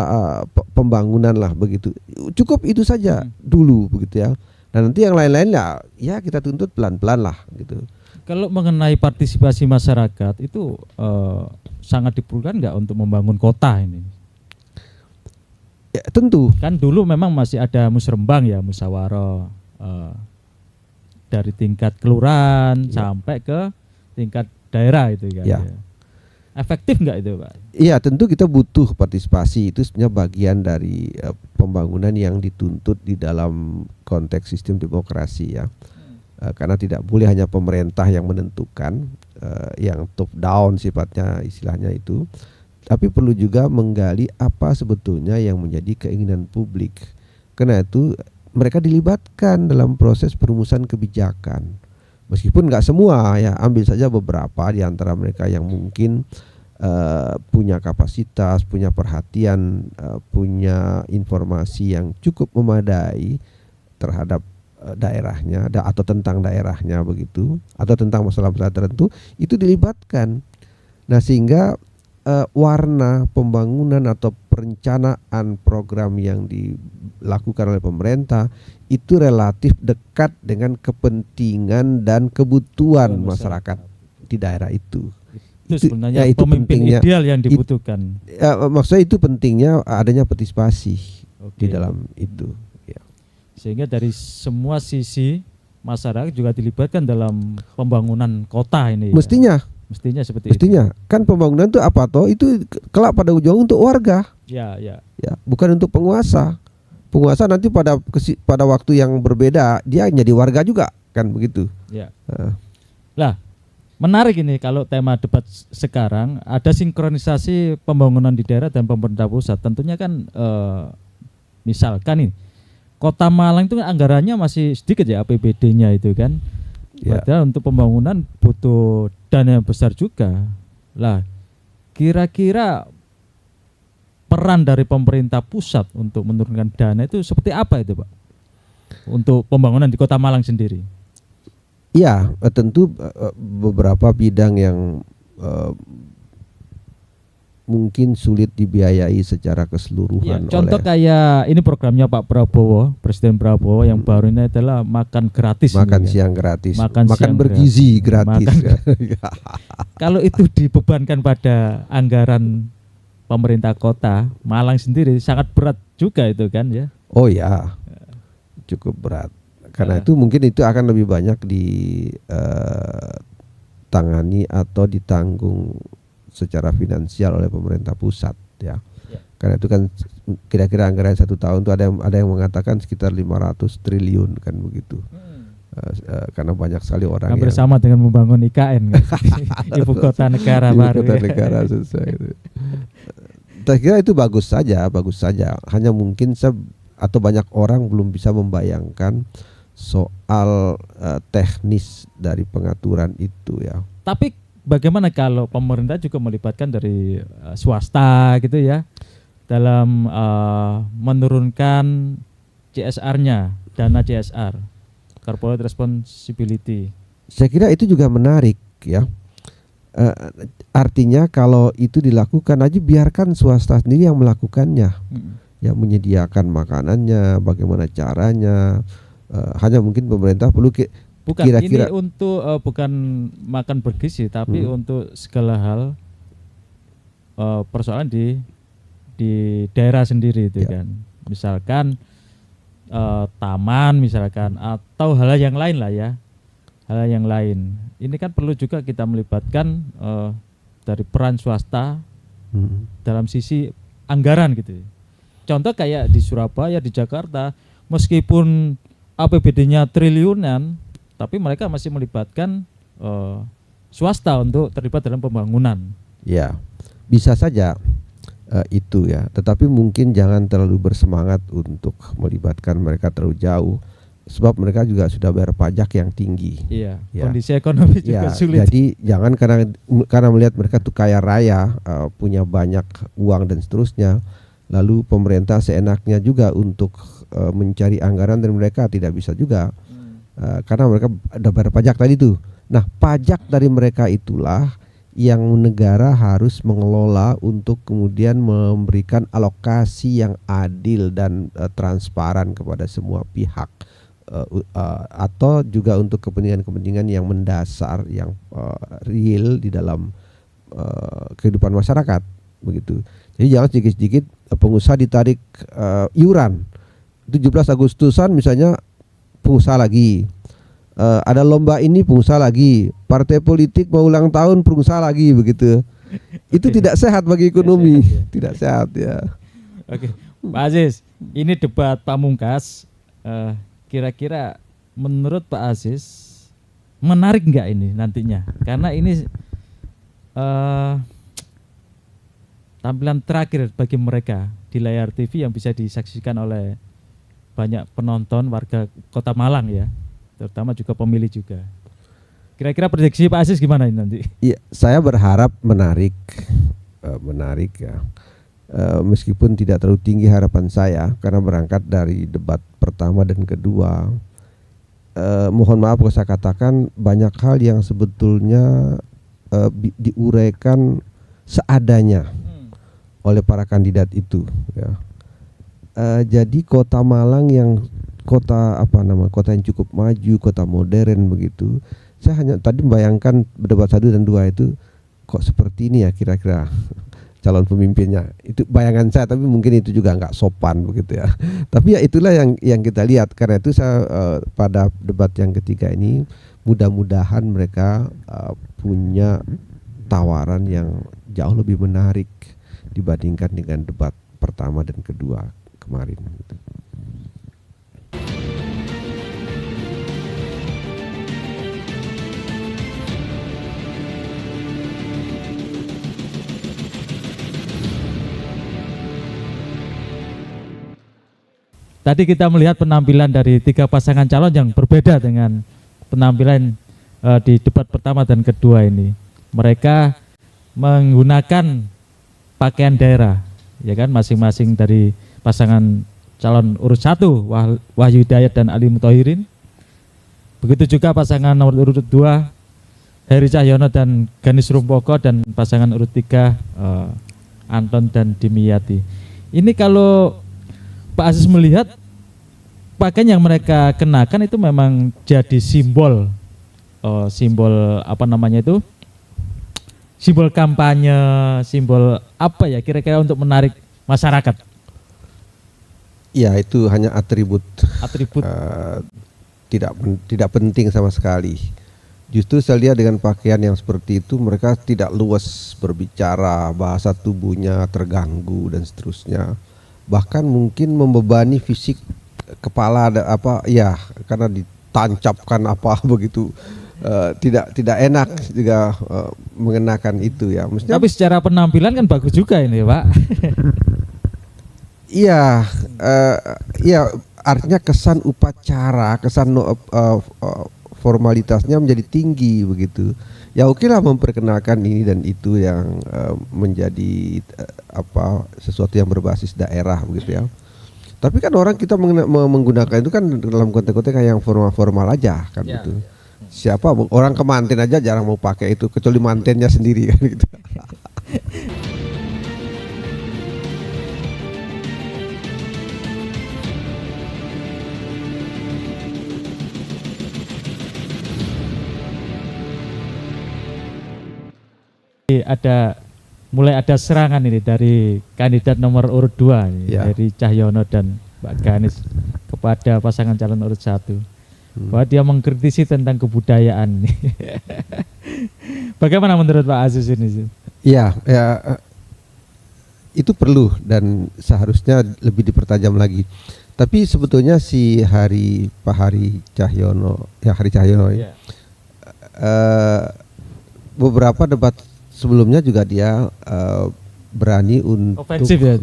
pembangunan lah begitu. Cukup itu saja dulu begitu ya. Dan nanti yang lain-lain ya kita tuntut pelan-pelan lah gitu. Kalau mengenai partisipasi masyarakat itu sangat diperlukan nggak untuk membangun kota ini? Ya, tentu. Kan dulu memang masih ada musrembang ya, musyawarah dari tingkat kelurahan sampai ke tingkat daerah itu kan. Ya. Efektif nggak itu, Pak? Iya, tentu kita butuh partisipasi. Itu sebenarnya bagian dari pembangunan yang dituntut di dalam konteks sistem demokrasi ya. Karena tidak boleh hanya pemerintah yang menentukan, yang top down sifatnya istilahnya itu, tapi perlu juga menggali apa sebetulnya yang menjadi keinginan publik. Karena itu mereka dilibatkan dalam proses perumusan kebijakan. Meskipun nggak semua ya, ambil saja beberapa di antara mereka yang mungkin punya kapasitas, punya perhatian, punya informasi yang cukup memadai terhadap daerahnya atau tentang daerahnya begitu, atau tentang masalah-masalah tertentu, itu dilibatkan. Nah, sehingga warna pembangunan atau perencanaan program yang dilakukan oleh pemerintah itu relatif dekat dengan kepentingan dan kebutuhan masyarakat di daerah itu. Itu sebenarnya itu pemimpin ideal yang dibutuhkan. Maksudnya itu pentingnya adanya partisipasi di dalam itu. Ya. Sehingga dari semua sisi masyarakat juga dilibatkan dalam pembangunan kota ini. Mestinya. Ya. Mestinya seperti itu. Kan pembangunan itu apa toh? Itu kelak pada ujung untuk warga. Ya, bukan untuk penguasa. Penguasa nanti pada waktu yang berbeda dia jadi warga juga, kan begitu. Ya. Lah, menarik ini kalau tema debat sekarang ada sinkronisasi pembangunan di daerah dan pemerintah pusat. Tentunya kan misalkan nih Kota Malang itu anggarannya masih sedikit ya, APBD-nya itu kan. Padahal untuk pembangunan butuh dana yang besar juga. Lah, kira-kira peran dari pemerintah pusat untuk menurunkan dana itu seperti apa itu, Pak? Untuk pembangunan di Kota Malang sendiri. Ya, tentu beberapa bidang yang mungkin sulit dibiayai secara keseluruhan. Contoh kayak ini programnya Pak Prabowo, Presiden Prabowo yang baru ini adalah makan gratis. Makan siang gratis. Makan siang bergizi gratis. Kalau itu dibebankan pada anggaran pemerintah kota Malang sendiri sangat berat juga itu kan ya. Oh ya, cukup berat. Karena itu mungkin itu akan lebih banyak ditangani atau ditanggung secara finansial oleh pemerintah pusat ya. Karena itu kan kira-kira anggaran 1 tahun itu ada yang mengatakan sekitar 500 triliun kan begitu. Karena banyak sekali orang yang bersama dengan membangun IKN kan? Ibu kota negara baru. Ibu kota negara selesai itu. Saya kira itu bagus saja. Hanya mungkin atau banyak orang belum bisa membayangkan soal teknis dari pengaturan itu ya. Tapi bagaimana kalau pemerintah juga melibatkan dari swasta gitu ya dalam menurunkan CSR-nya, dana CSR, Corporate Responsibility. saya kira itu juga menarik ya. Artinya kalau itu dilakukan aja, biarkan swasta sendiri yang melakukannya, yang menyediakan makanannya, bagaimana caranya. Hanya mungkin pemerintah perlu bukan kira-kira ini untuk bukan makan bergizi, tapi untuk segala hal persoalan di daerah sendiri itu kan, misalkan taman misalkan, atau hal yang lain lah ya, hal yang lain. Ini kan perlu juga kita melibatkan dari peran swasta dalam sisi anggaran gitu. Contoh kayak di Surabaya, di Jakarta, meskipun APBD-nya triliunan, tapi mereka masih melibatkan swasta untuk terlibat dalam pembangunan. Ya, bisa saja itu ya. Tetapi mungkin jangan terlalu bersemangat untuk melibatkan mereka terlalu jauh, sebab mereka juga sudah bayar pajak yang tinggi. Iya. Ya. Kondisi ekonomi juga sulit. Jadi jangan karena melihat mereka tuh kaya raya, punya banyak uang dan seterusnya, lalu pemerintah seenaknya juga untuk mencari anggaran dari mereka, tidak bisa juga. Karena mereka ada bayar pajak tadi tuh. Nah, pajak dari mereka itulah yang negara harus mengelola untuk kemudian memberikan alokasi yang adil dan transparan kepada semua pihak, atau juga untuk kepentingan-kepentingan yang mendasar, yang real di dalam kehidupan masyarakat, begitu. Jadi jangan sedikit-sedikit pengusaha ditarik iuran. 17 Agustusan misalnya pengusaha lagi, ada lomba ini pengusaha lagi, partai politik mau ulang tahun pengusaha lagi, begitu. Itu tidak sehat bagi ekonomi, tidak sehat ya. Oke, Pak Aziz, ini debat pamungkas. Kira-kira menurut Pak Aziz menarik nggak ini nantinya? Karena ini tampilan terakhir bagi mereka di layar TV yang bisa disaksikan oleh banyak penonton warga Kota Malang ya, terutama juga pemilih juga. Kira-kira prediksi Pak Aziz gimana ini nanti? Iya, saya berharap menarik ya. Meskipun tidak terlalu tinggi harapan saya karena berangkat dari debat pertama dan kedua. Mohon maaf kalau saya katakan banyak hal yang sebetulnya diuraikan seadanya oleh para kandidat itu ya. Jadi Kota Malang yang kota yang cukup maju, kota modern begitu. Saya hanya tadi membayangkan debat 1 dan 2 itu kok seperti ini ya kira-kira calon pemimpinnya. Itu bayangan saya, tapi mungkin itu juga nggak sopan begitu ya. Tapi ya itulah yang kita lihat. Karena itu saya pada debat yang ketiga ini mudah-mudahan mereka punya tawaran yang jauh lebih menarik dibandingkan dengan debat pertama dan kedua kemarin gitu. Tadi kita melihat penampilan dari 3 pasangan calon yang berbeda dengan penampilan di debat pertama dan kedua ini. Mereka menggunakan pakaian daerah, ya kan, masing-masing dari pasangan calon urut 1 Wahyu Hidayat dan Ali Muthahirin. Begitu juga pasangan nomor urut 2 Heri Cahyono dan Ganis Rumpoko, dan pasangan urut 3 Anton dan Dimyati. Ini kalau Pak Aziz melihat pakaian yang mereka kenakan itu memang jadi simbol simbol kampanye, simbol apa ya kira-kira untuk menarik masyarakat. Ya, itu hanya atribut. Tidak penting sama sekali. Justru saya lihat dengan pakaian yang seperti itu mereka tidak luas berbicara, bahasa tubuhnya terganggu dan seterusnya. Bahkan mungkin membebani fisik kepala karena ditancapkan begitu, tidak enak juga mengenakan itu ya. Maksudnya, tapi secara penampilan kan bagus juga ini Pak. Iya, artinya kesan upacara, kesan formalitasnya menjadi tinggi begitu. Ya oke lah memperkenalkan ini dan itu yang menjadi sesuatu yang berbasis daerah begitu ya. Tapi kan orang kita menggunakan itu kan dalam konteks-konteks yang formal-formal aja kan gitu. siapa orang ke manten aja jarang mau pakai itu kecuali mantennya sendiri kan gitu. Mulai ada serangan ini dari kandidat nomor urut 2 ini, Ya. dari Cahyono dan Mbak Ganis kepada pasangan calon urut 1. Bahwa dia mengkritisi tentang kebudayaan. Bagaimana menurut Pak Aziz ini? Ya, itu perlu dan seharusnya lebih dipertajam lagi. Tapi sebetulnya si Pak Hari Cahyono Ya. beberapa debat sebelumnya juga dia berani untuk Ofensif ya,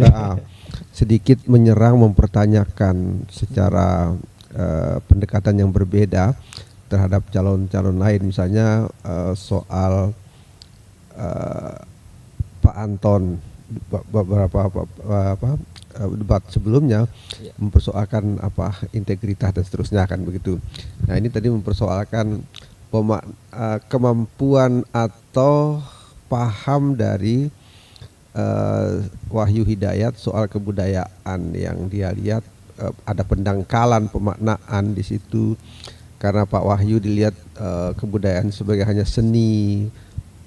sedikit menyerang, mempertanyakan secara pendekatan yang berbeda terhadap calon-calon lain, misalnya soal Pak Anton beberapa debat sebelumnya mempersoalkan integritas dan seterusnya kan begitu. Nah ini tadi mempersoalkan kemampuan atau paham dari Wahyu Hidayat soal kebudayaan yang dia lihat ada pendangkalan pemaknaan di situ karena Pak Wahyu dilihat kebudayaan sebagai hanya seni,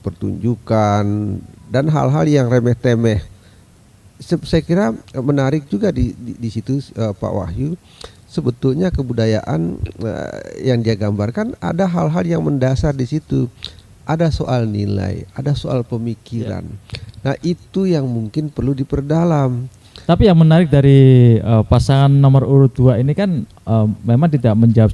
pertunjukan dan hal-hal yang remeh-temeh. Saya kira menarik juga di situ Pak Wahyu. Sebetulnya kebudayaan yang dia gambarkan ada hal-hal yang mendasar di situ. Ada soal nilai, ada soal pemikiran. Nah itu yang mungkin perlu diperdalam. Tapi yang menarik dari pasangan nomor urut 2 ini kan memang tidak menjawab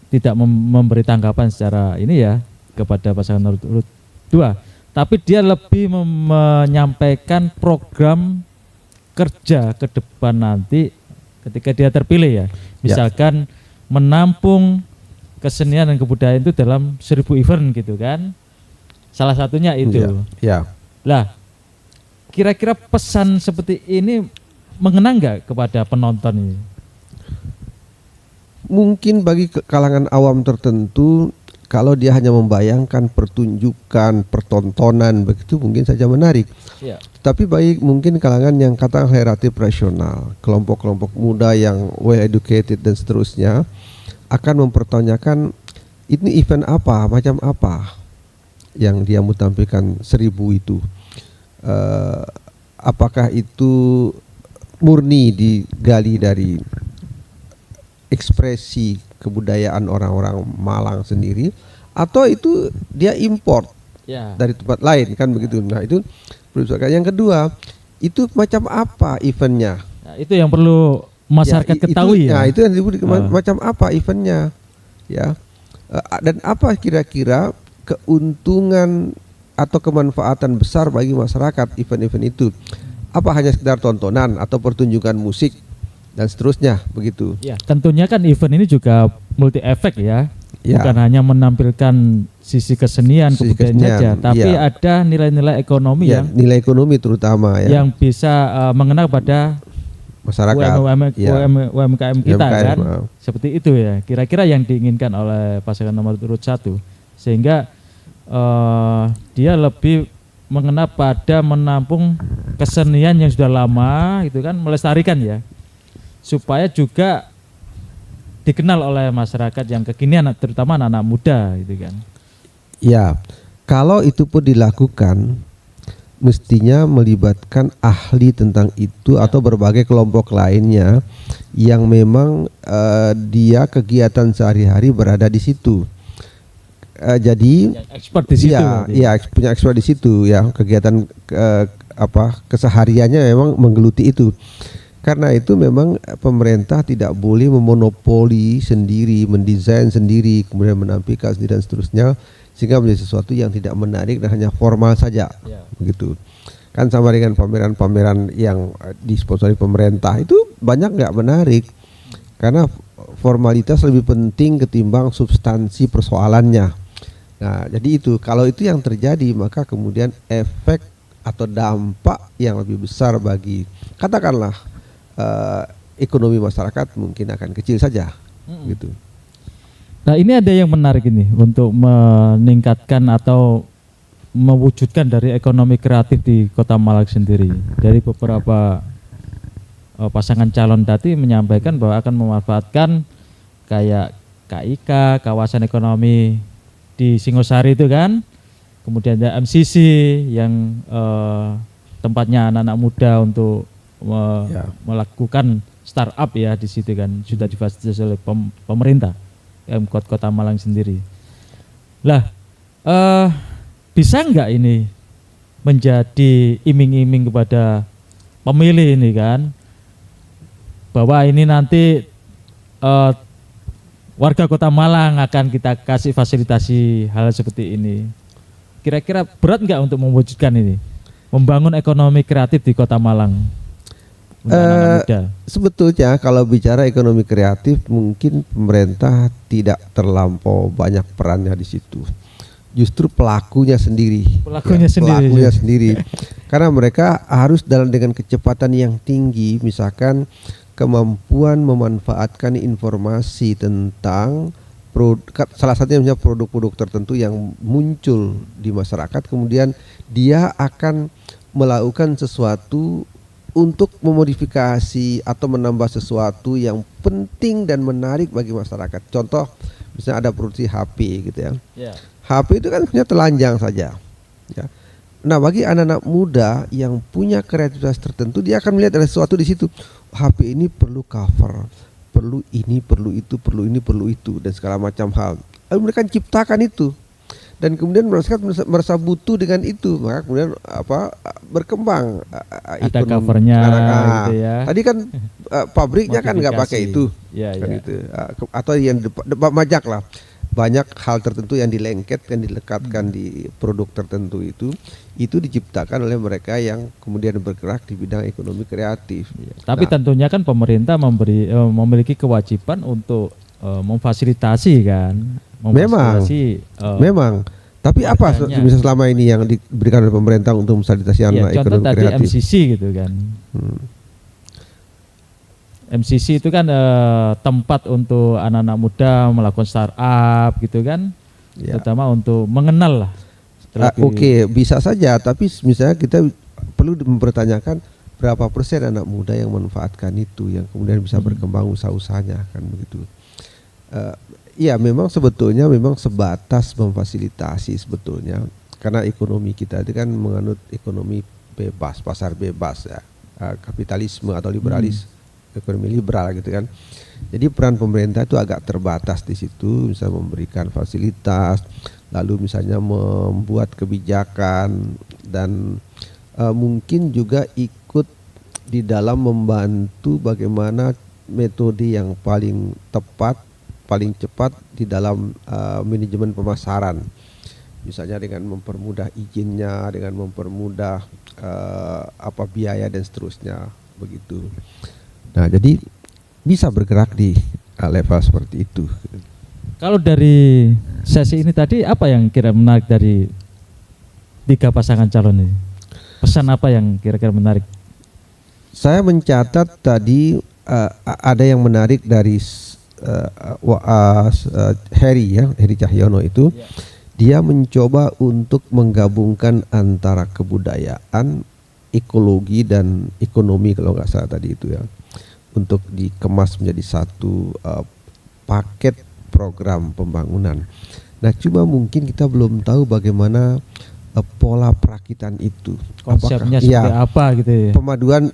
tidak memberi tanggapan secara ini ya kepada pasangan nomor urut 2. Tapi dia lebih menyampaikan program kerja ke depan nanti ketika dia terpilih ya. Misalkan menampung kesenian dan kebudayaan itu dalam 1000 event gitu kan. Salah satunya itu. Ya. Lah, kira-kira pesan seperti ini mengena nggak kepada penonton ini? Mungkin bagi kalangan awam tertentu, kalau dia hanya membayangkan pertunjukan, pertontonan begitu mungkin saja menarik. Ya. Tapi bagi mungkin kalangan yang katakan relatif rasional, kelompok-kelompok muda yang well educated dan seterusnya akan mempertanyakan ini event apa, macam apa yang dia mau tampilkan 1000 itu. Apakah itu murni digali dari ekspresi kebudayaan orang-orang Malang sendiri atau itu dia import dari tempat lain kan begitu. Nah itu perlu. Yang kedua itu macam apa eventnya? Nah, itu yang perlu masyarakat ketahui ya. Nah itu yang disebut macam apa eventnya ya. Dan apa kira-kira keuntungan atau kemanfaatan besar bagi masyarakat event-event itu? Apa hanya sekedar tontonan atau pertunjukan musik dan seterusnya begitu? Ya, tentunya kan event ini juga multi efek ya. Bukan hanya menampilkan sisi kesenian, kebudayaan saja, tapi ada nilai-nilai ekonomi nilai ekonomi terutama yang bisa mengena pada masyarakat, UMKM kita kan. Seperti itu ya. Kira-kira yang diinginkan oleh pasangan nomor urut 1 sehingga dia lebih mengena pada menampung kesenian yang sudah lama itu kan, melestarikan ya, supaya juga dikenal oleh masyarakat yang kekinian terutama anak-anak muda gitu kan. Ya, kalau itu pun dilakukan mestinya melibatkan ahli tentang itu atau berbagai kelompok lainnya yang memang dia kegiatan sehari-hari berada di situ. Jadi expert di situ. Punya expert di situ ya, kegiatan kesehariannya memang menggeluti itu. Karena itu memang pemerintah tidak boleh memonopoli sendiri, mendesain sendiri, kemudian menampilkan sendiri dan seterusnya, sehingga menjadi sesuatu yang tidak menarik dan hanya formal saja, begitu. Kan sama dengan pameran-pameran yang disponsori pemerintah itu banyak nggak menarik, karena formalitas lebih penting ketimbang substansi persoalannya. Nah, jadi itu kalau itu yang terjadi maka kemudian efek atau dampak yang lebih besar bagi katakanlah ekonomi masyarakat mungkin akan kecil saja, gitu. Nah, ini ada yang menarik ini untuk meningkatkan atau mewujudkan dari ekonomi kreatif di Kota Malang sendiri. Dari beberapa pasangan calon tadi menyampaikan bahwa akan memanfaatkan kayak KIK, kawasan ekonomi di Singosari itu kan, kemudian ada MCC yang tempatnya anak-anak muda untuk melakukan startup ya di situ kan, sudah difasilitasi oleh pemerintah Pemkot Kota Malang sendiri. Lah, bisa nggak ini menjadi iming-iming kepada pemilih ini kan, bahwa ini nanti warga Kota Malang akan kita kasih fasilitasi hal seperti ini. Kira-kira berat nggak untuk mewujudkan ini, membangun ekonomi kreatif di Kota Malang? Sebetulnya kalau bicara ekonomi kreatif mungkin pemerintah tidak terlampau banyak perannya di situ. Justru pelakunya sendiri. Pelakunya sendiri. Karena mereka harus dengan kecepatan yang tinggi, misalkan kemampuan memanfaatkan informasi tentang salah satunya misalnya produk-produk tertentu yang muncul di masyarakat, kemudian dia akan melakukan sesuatu untuk memodifikasi atau menambah sesuatu yang penting dan menarik bagi masyarakat. Contoh, misalnya ada produksi HP gitu ya. HP itu kan sebenarnya telanjang saja. Ya. Nah, bagi anak-anak muda yang punya kreativitas tertentu, dia akan melihat ada sesuatu di situ. HP ini perlu cover, perlu ini, perlu itu, perlu ini, perlu itu, dan segala macam hal. Lalu mereka ciptakan itu. Dan kemudian merasa butuh dengan itu, maka kemudian berkembang ada covernya gitu ya. Tadi kan pabriknya kan nggak pakai itu, Gitu. Atau yang depan majak lah, banyak hal tertentu yang dilekatkan di produk tertentu itu diciptakan oleh mereka yang kemudian bergerak di bidang ekonomi kreatif. Tapi tentunya kan pemerintah memiliki kewajiban untuk memfasilitasi kan. Memang. Tapi apa misalnya selama ini yang diberikan oleh pemerintah untuk memfasilitasi anak ekonomi kreatif? Contoh tadi MCC gitu kan. MCC itu kan tempat untuk anak-anak muda melakukan startup gitu kan, terutama untuk mengenal lah. Oke, bisa saja. Tapi misalnya kita perlu mempertanyakan berapa persen anak muda yang memanfaatkan itu, yang kemudian bisa berkembang usaha-usahanya kan begitu. Iya, memang sebetulnya sebatas memfasilitasi sebetulnya, karena ekonomi kita itu kan menganut ekonomi bebas, pasar bebas ya, kapitalisme atau liberalis, ekonomi liberal gitu kan. Jadi peran pemerintah itu agak terbatas di situ, bisa memberikan fasilitas, lalu misalnya membuat kebijakan dan mungkin juga ikut di dalam membantu bagaimana metode yang paling tepat, paling cepat di dalam manajemen pemasaran, misalnya dengan mempermudah izinnya, dengan mempermudah biaya dan seterusnya begitu. Nah, jadi bisa bergerak di level seperti itu. Kalau dari sesi ini tadi apa yang kira menarik dari 3 pasangan calon ini? Pesan apa yang kira-kira menarik? Saya mencatat tadi ada yang menarik dari Heri Cahyono itu, dia mencoba untuk menggabungkan antara kebudayaan, ekologi dan ekonomi kalau nggak salah tadi itu ya, untuk dikemas menjadi satu paket program pembangunan. Nah, cuma mungkin kita belum tahu bagaimana pola perakitan itu, konsepnya seperti apa gitu ya. Pemaduan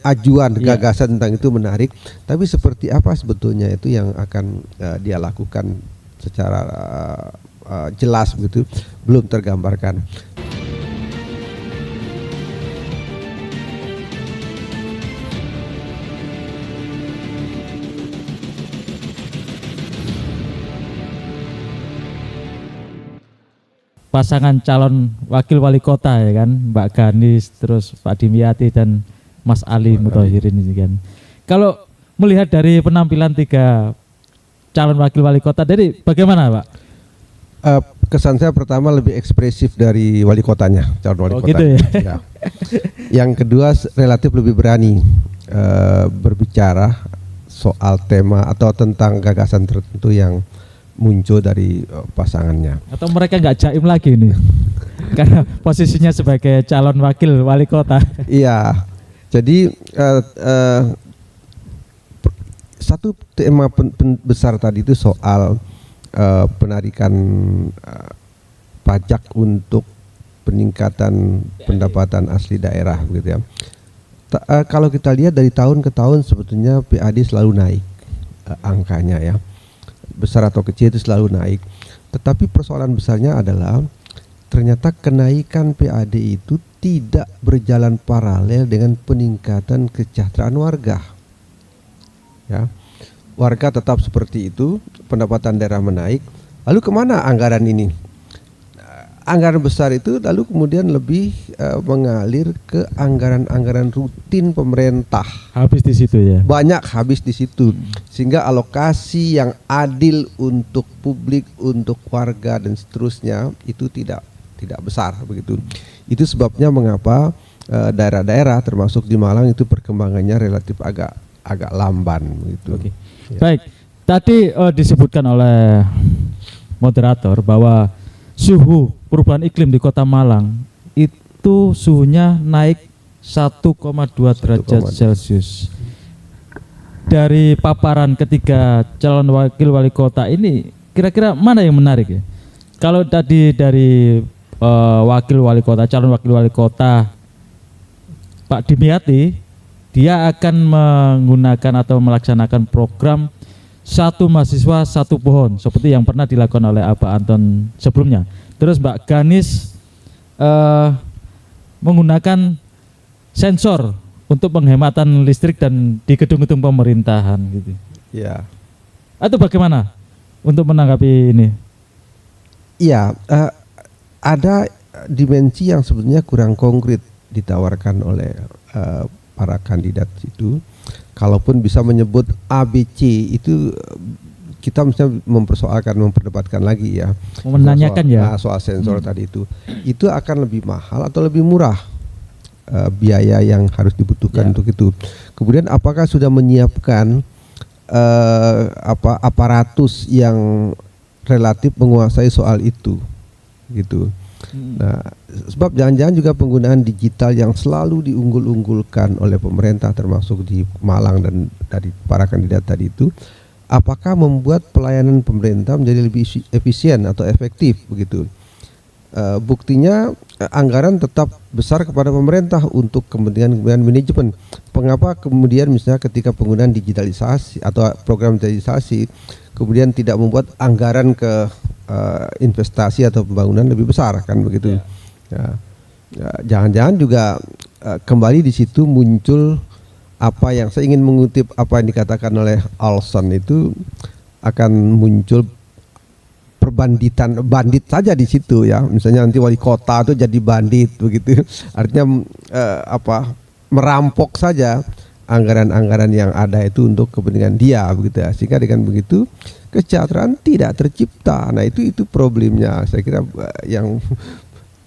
ajuan gagasan tentang itu menarik, tapi seperti apa sebetulnya itu yang akan dia lakukan secara jelas begitu, belum tergambarkan. Pasangan calon wakil wali kota ya kan, Mbak Ganis, terus Pak Dimyati dan Mas Ali Muthahirin ini kan. Kalau melihat dari penampilan 3 calon wakil wali kota, dari bagaimana Pak? Kesan saya pertama lebih ekspresif dari wali kotanya, calon wali kota. Gitu ya? Yang kedua relatif lebih berani berbicara soal tema atau tentang gagasan tertentu yang muncul dari pasangannya. Atau mereka nggak jaim lagi ini karena posisinya sebagai calon wakil wali kota. Iya, jadi satu tema besar tadi itu soal penarikan pajak untuk peningkatan pendapatan asli daerah, begitu ya. Kalau kita lihat dari tahun ke tahun sebetulnya PAD selalu naik angkanya ya, besar atau kecil itu selalu naik. Tetapi persoalan besarnya adalah ternyata kenaikan PAD itu tidak berjalan paralel dengan peningkatan kesejahteraan warga. Ya, warga tetap seperti itu, pendapatan daerah menaik. Lalu kemana anggaran ini? Anggaran besar itu lalu kemudian lebih mengalir ke anggaran-anggaran rutin pemerintah. Habis di situ ya. Banyak habis di situ, sehingga alokasi yang adil untuk publik, untuk warga dan seterusnya itu tidak besar begitu. Itu sebabnya mengapa daerah-daerah termasuk di Malang itu perkembangannya relatif agak lamban gitu. Oke. Ya. Baik, tadi disebutkan oleh moderator bahwa suhu perubahan iklim di Kota Malang itu suhunya naik 1,2 derajat Celcius. Dari paparan ketiga calon wakil wali kota ini, kira-kira mana yang menarik ya? Kalau tadi dari wakil wali kota, calon wakil wali kota Pak Dimyati, dia akan menggunakan atau melaksanakan program satu mahasiswa satu pohon seperti yang pernah dilakukan oleh Pak Anton sebelumnya. Terus Mbak Ganis menggunakan sensor untuk penghematan listrik dan di gedung-gedung pemerintahan gitu. Ya. Atau bagaimana untuk menanggapi ini? Iya, ada dimensi yang sebenarnya kurang konkret ditawarkan oleh para kandidat itu. Kalaupun bisa menyebut ABC itu kita mesti memperdebatkan lagi ya. Menanyakan soal sensor tadi itu akan lebih mahal atau lebih murah biaya yang harus dibutuhkan untuk itu. Kemudian apakah sudah menyiapkan aparatus yang relatif menguasai soal itu gitu. Nah, sebab jangan-jangan juga penggunaan digital yang selalu diunggul-unggulkan oleh pemerintah termasuk di Malang dan dari para kandidat tadi itu, apakah membuat pelayanan pemerintah menjadi lebih efisien atau efektif begitu? Buktinya anggaran tetap besar kepada pemerintah untuk kepentingan manajemen. Mengapa kemudian misalnya ketika penggunaan digitalisasi atau program digitalisasi kemudian tidak membuat anggaran ke investasi atau pembangunan lebih besar kan begitu? Jangan-jangan juga kembali di situ muncul apa yang saya ingin mengutip apa yang dikatakan oleh Alson itu, akan muncul bandit saja di situ ya. Misalnya nanti wali kota itu jadi bandit begitu. Artinya merampok saja anggaran-anggaran yang ada itu untuk kepentingan dia begitu ya. Sehingga dengan begitu kesejahteraan tidak tercipta. Nah itu problemnya. Saya kira yang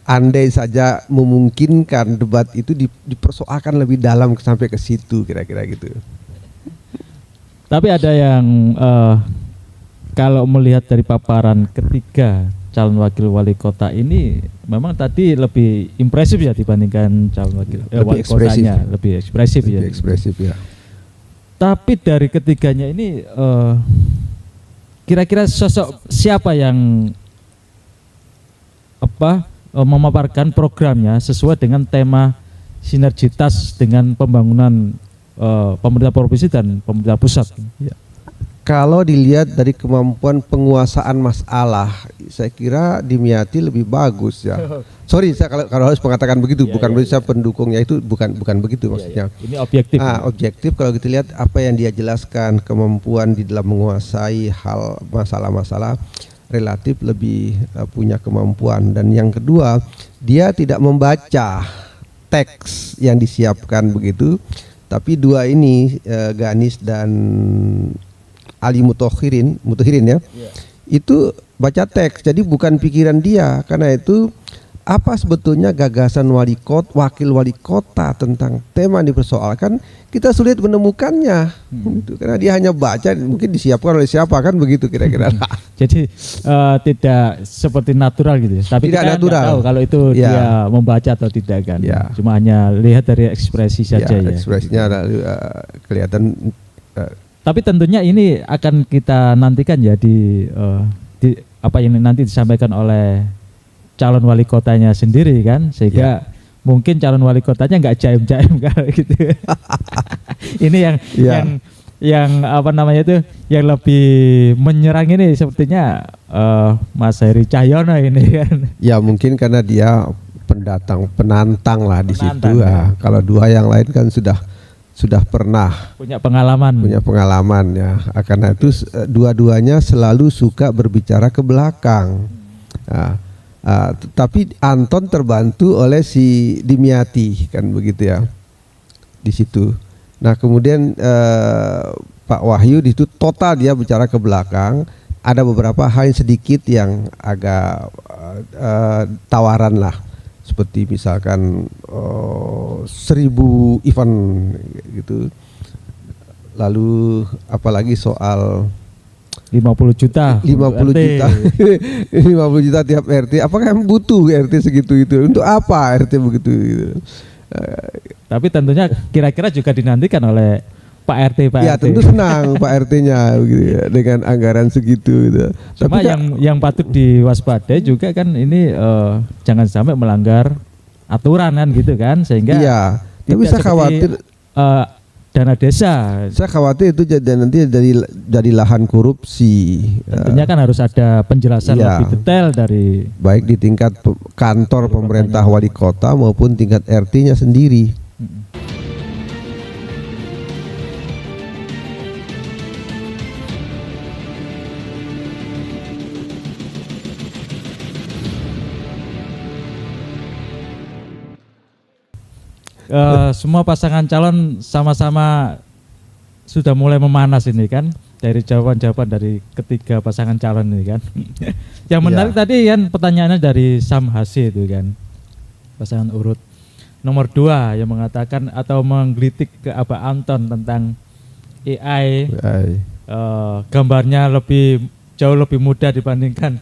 andai saja memungkinkan debat itu dipersoalkan lebih dalam sampai ke situ kira-kira gitu. Tapi ada yang kalau melihat dari paparan ketiga calon wakil wali kota ini memang tadi lebih impresif ya dibandingkan calon wakil wali kotanya, lebih ekspresif ya. Lebih ekspresif ya. Tapi dari ketiganya ini kira-kira sosok siapa yang memaparkan programnya sesuai dengan tema sinergitas dengan pembangunan pemerintah provinsi dan pemerintah pusat. Ya. Kalau dilihat dari kemampuan penguasaan masalah, saya kira Dimyati lebih bagus ya. Sorry, saya kalau harus mengatakan begitu, bukan berarti saya pendukungnya itu bukan begitu maksudnya. Ini objektif. Objektif kalau kita lihat apa yang dia jelaskan, kemampuan di dalam menguasai hal masalah-masalah relatif lebih punya kemampuan. Dan yang kedua, dia tidak membaca teks yang disiapkan begitu, tapi dua ini Ganis dan Ali Mutokhirin ya, itu baca teks, jadi bukan pikiran dia. Karena itu apa sebetulnya gagasan wakil wali kota tentang tema yang dipersoalkan, kita sulit menemukannya. Gitu. Karena dia hanya baca, mungkin disiapkan oleh siapa kan begitu kira-kira. Jadi tidak seperti natural gitu, tapi Tidak kita nggak natural. tahu kalau itu Ya. dia membaca atau tidak kan. Ya. Cuma hanya lihat dari ekspresi saja ya. Ekspresinya ada kelihatan. Tapi tentunya ini akan kita nantikan ya di apa yang nanti disampaikan oleh calon wali kotanya sendiri kan, sehingga mungkin calon wali kotanya nggak jaim-jaim kalau gitu. Ini yang apa namanya itu yang lebih menyerang ini sepertinya Mas Heri Cahyono ini kan. Ya mungkin karena dia penantang lah di situ. Ya. Kalau dua yang lain kan sudah pernah punya pengalaman ya. Karena itu dua-duanya selalu suka berbicara ke belakang. Nah, tapi Anton terbantu oleh si Dimyati kan begitu ya di situ. Nah kemudian Pak Wahyu di situ total dia bicara ke belakang. Ada beberapa hal yang sedikit yang agak tawaran lah, seperti misalkan 1000 event gitu. Lalu apalagi soal 50 juta 50 juta 50 juta tiap RT, apakah yang butuh RT segitu itu, untuk apa RT begitu gitu. Tapi tentunya kira-kira juga dinantikan oleh Pak RT. Ya tentu senang Pak RT-nya gitu ya, dengan anggaran segitu gitu. Cuma tapi yang patut diwaspadai juga kan ini jangan sampai melanggar aturan kan gitu kan, sehingga iya, tapi saya khawatir dana desa. Saya khawatir itu nanti dari lahan korupsi. Tentunya kan harus ada penjelasan lebih detail dari baik di tingkat kantor pemerintah wali kota maupun tingkat RT-nya sendiri. Semua pasangan calon sama-sama sudah mulai memanas ini kan, dari jawaban-jawaban dari ketiga pasangan calon ini kan. Yang menarik tadi kan pertanyaannya dari Sam Hasi itu kan, pasangan urut nomor 2 yang mengatakan atau menggelitik ke Abah Anton tentang AI. Gambarnya jauh lebih mudah dibandingkan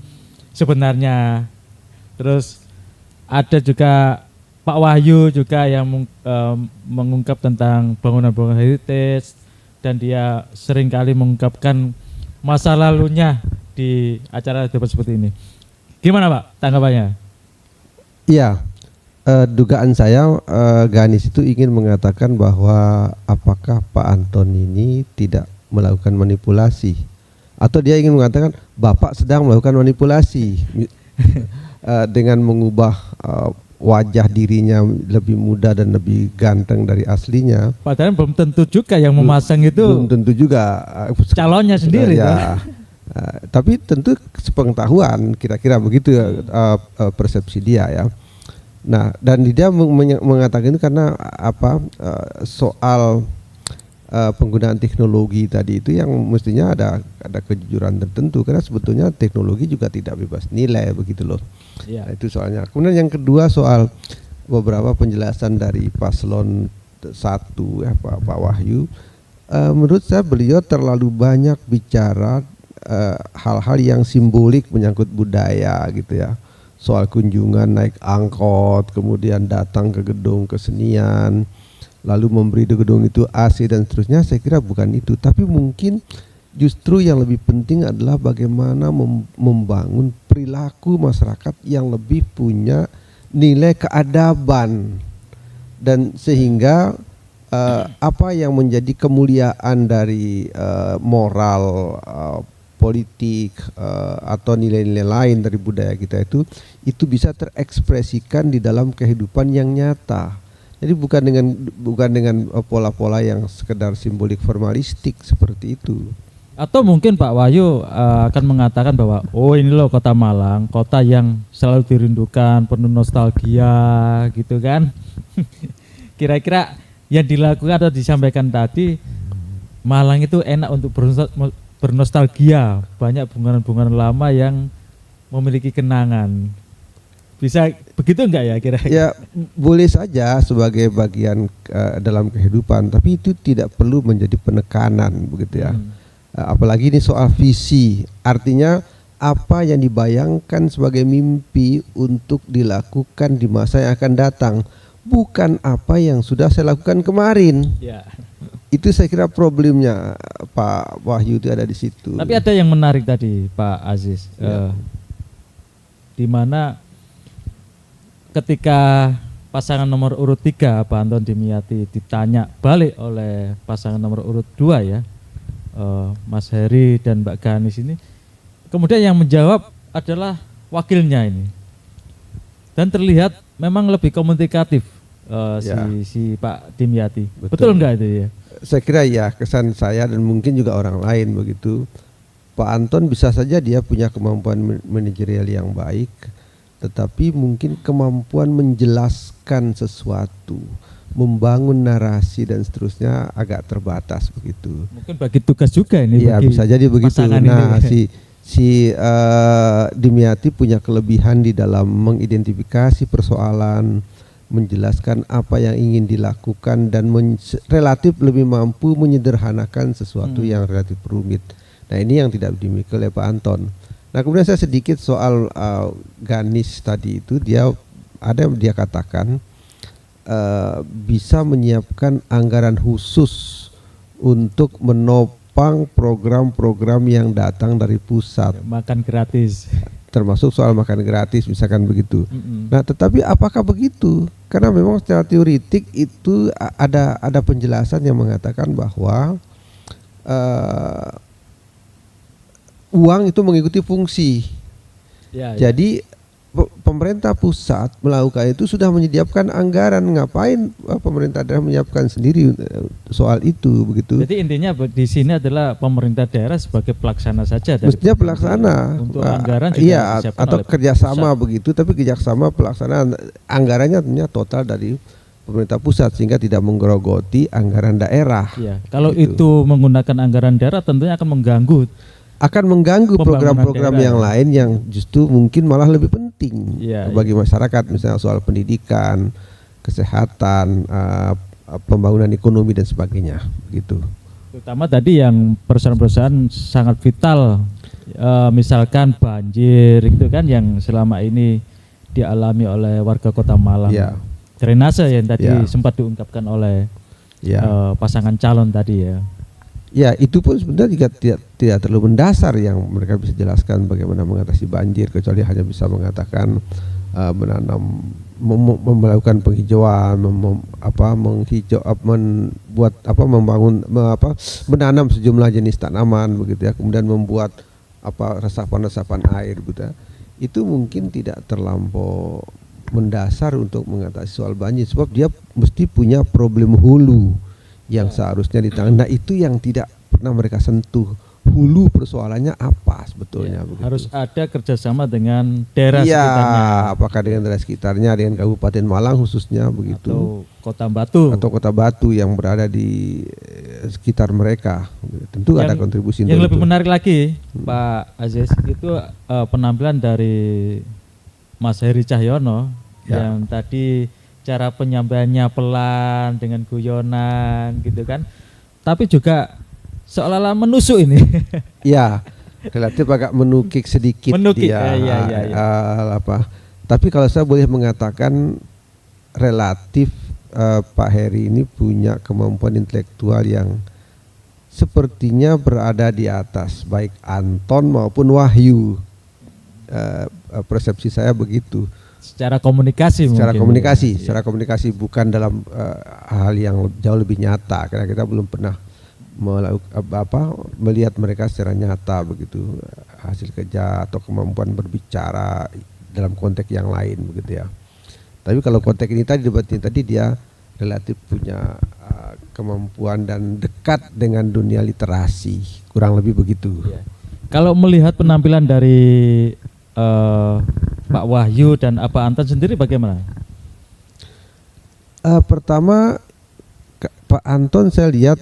sebenarnya. Terus ada juga Pak Wahyu juga yang mengungkap tentang bangunan-bangunan heritage, dan dia seringkali mengungkapkan masa lalunya di acara debat seperti ini. Gimana Pak tanggapannya? Iya, dugaan saya Ganis itu ingin mengatakan bahwa apakah Pak Anton ini tidak melakukan manipulasi, atau dia ingin mengatakan Bapak sedang melakukan manipulasi dengan mengubah wajah dirinya lebih muda dan lebih ganteng dari aslinya. Padahal belum tentu juga yang memasang itu. Belum tentu juga calonnya sendiri ya. Tapi tentu sepengetahuan kira-kira begitu persepsi dia ya. Nah, dan dia mengatakan itu karena soal penggunaan teknologi tadi itu yang mestinya ada kejujuran tertentu, karena sebetulnya teknologi juga tidak bebas nilai begitu loh. Nah, itu soalnya. Kemudian yang kedua soal beberapa penjelasan dari paslon 1 ya Pak Wahyu, menurut saya beliau terlalu banyak bicara hal-hal yang simbolik menyangkut budaya gitu ya. Soal kunjungan naik angkot, kemudian datang ke gedung kesenian, lalu memberi gedung itu AC dan seterusnya. Saya kira bukan itu, tapi mungkin justru yang lebih penting adalah bagaimana membangun perilaku masyarakat yang lebih punya nilai keadaban, dan sehingga apa yang menjadi kemuliaan dari moral politik atau nilai-nilai lain dari budaya kita itu bisa terekspresikan di dalam kehidupan yang nyata. Jadi bukan dengan pola-pola yang sekedar simbolik formalistik seperti itu. Atau mungkin Pak Wahyu akan mengatakan bahwa ini loh kota Malang, kota yang selalu dirindukan, penuh nostalgia gitu kan. Kira-kira yang dilakukan atau disampaikan tadi, Malang itu enak untuk bernostalgia, banyak bunga-bunga lama yang memiliki kenangan. Bisa begitu enggak ya kira-kira? Ya boleh saja sebagai bagian dalam kehidupan, tapi itu tidak perlu menjadi penekanan begitu ya. Apalagi ini soal visi, artinya apa yang dibayangkan sebagai mimpi untuk dilakukan di masa yang akan datang, bukan apa yang sudah saya lakukan kemarin. Ya. Itu saya kira problemnya Pak Wahyu itu ada di situ. Tapi ada yang menarik tadi Pak Aziz, di mana ketika pasangan nomor urut 3 Pak Anton Dimyati ditanya balik oleh pasangan nomor urut 2 ya, Mas Heri dan Mbak Ganis ini, kemudian yang menjawab adalah wakilnya ini, dan terlihat memang lebih komunikatif si Pak Dimyati. Betul enggak itu ya? Saya kira ya, kesan saya dan mungkin juga orang lain begitu. Pak Anton bisa saja dia punya kemampuan manajerial yang baik, tetapi mungkin kemampuan menjelaskan sesuatu, membangun narasi dan seterusnya agak terbatas begitu. Mungkin bagi tugas juga ini. Iya, bisa jadi begitu. Nah, ini. si Dimyati punya kelebihan di dalam mengidentifikasi persoalan, menjelaskan apa yang ingin dilakukan, dan relatif lebih mampu menyederhanakan sesuatu yang relatif rumit. Nah, ini yang tidak dimiliki oleh Pak Anton. Nah, kemudian saya sedikit soal Ganis tadi itu, dia katakan bisa menyiapkan anggaran khusus untuk menopang program-program yang datang dari pusat. Makan gratis. Termasuk soal makan gratis misalkan begitu. Nah, tetapi apakah begitu? Karena memang secara teoritik itu ada penjelasan yang mengatakan bahwa uang itu mengikuti fungsi. Jadi pemerintah pusat melakukan itu sudah menyediakan anggaran. Ngapain pemerintah daerah menyiapkan sendiri soal itu begitu? Jadi intinya di sini adalah pemerintah daerah sebagai pelaksana saja. Mestinya pelaksana. Untuk anggaran juga iya, atau kerjasama pusat begitu. Tapi kerjasama pelaksanaan anggarannya tentunya total dari pemerintah pusat sehingga tidak menggerogoti anggaran daerah. Iya. Kalau itu menggunakan anggaran daerah tentunya akan mengganggu program-program yang lain yang justru mungkin malah lebih penting bagi masyarakat, misalnya soal pendidikan, kesehatan, pembangunan ekonomi dan sebagainya gitu. Terutama tadi yang perusahaan-perusahaan sangat vital, misalkan banjir itu kan yang selama ini dialami oleh warga Kota Malang. Drainase yang tadi sempat diungkapkan oleh pasangan calon tadi ya. Ya, itu pun sebenarnya juga tidak terlalu mendasar yang mereka bisa jelaskan bagaimana mengatasi banjir, kecuali hanya bisa mengatakan menanam, melakukan penghijauan, menanam sejumlah jenis tanaman begitu ya, kemudian membuat resapan-resapan air gitu ya. Itu mungkin tidak terlampau mendasar untuk mengatasi soal banjir, sebab dia mesti punya problem hulu yang seharusnya ditangani. Nah, itu yang tidak pernah mereka sentuh. Hulu persoalannya apa sebetulnya? Harus ada kerjasama dengan daerah sekitarnya. Apakah dengan daerah sekitarnya, dengan Kabupaten Malang khususnya begitu, atau Kota Batu yang berada di sekitar mereka. Tentu ada kontribusi. Yang lebih menarik lagi, Pak Aziz, itu penampilan dari Mas Heri Cahyono yang tadi cara penyampaiannya pelan dengan guyonan gitu kan, tapi juga seolah-olah menusuk ini. Ya, relatif agak menukik sedikit dia. Tapi kalau saya boleh mengatakan relatif Pak Heri ini punya kemampuan intelektual yang sepertinya berada di atas baik Anton maupun Wahyu. Persepsi saya begitu. Secara komunikasi komunikasi bukan dalam hal yang jauh lebih nyata, karena kita belum pernah melihat mereka secara nyata begitu, hasil kerja atau kemampuan berbicara dalam konteks yang lain begitu ya. Tapi kalau konteks ini tadi dia relatif punya kemampuan dan dekat dengan dunia literasi, kurang lebih begitu. Kalau melihat penampilan dari Pak Wahyu dan Pak Anton sendiri bagaimana? Pertama, Pak Anton saya lihat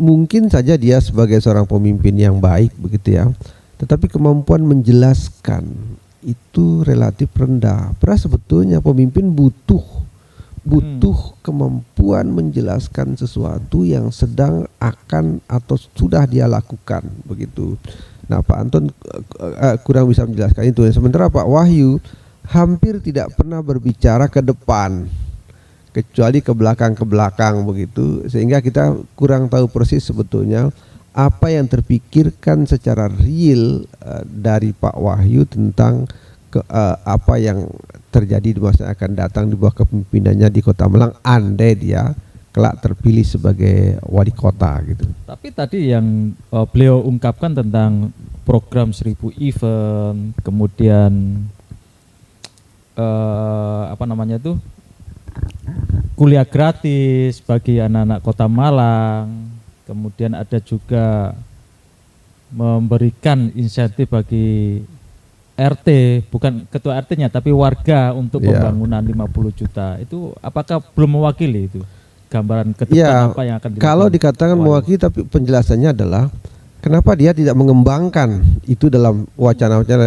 mungkin saja dia sebagai seorang pemimpin yang baik begitu ya, tetapi kemampuan menjelaskan itu relatif rendah. Padahal sebetulnya pemimpin butuh kemampuan menjelaskan sesuatu yang sedang, akan, atau sudah dia lakukan begitu. Nah, Pak Anton kurang bisa menjelaskan itu. Sementara Pak Wahyu hampir tidak pernah berbicara ke depan, kecuali ke belakang begitu, sehingga kita kurang tahu persis sebetulnya apa yang terpikirkan secara real dari Pak Wahyu tentang apa yang terjadi di masa akan datang di bawah kepemimpinannya di Kota Malang, andai dia kelak terpilih sebagai wali kota gitu. Tapi tadi yang beliau ungkapkan tentang program 1000 event, kemudian apa namanya itu, kuliah gratis bagi anak-anak Kota Malang, kemudian ada juga memberikan insentif bagi RT, bukan ketua RT-nya tapi warga untuk pembangunan 50 juta. Itu apakah belum mewakili itu gambaran ke depan apa yang akan dilakukan? Kalau dikatakan mewakili, tapi penjelasannya adalah kenapa dia tidak mengembangkan itu dalam wacana-wacana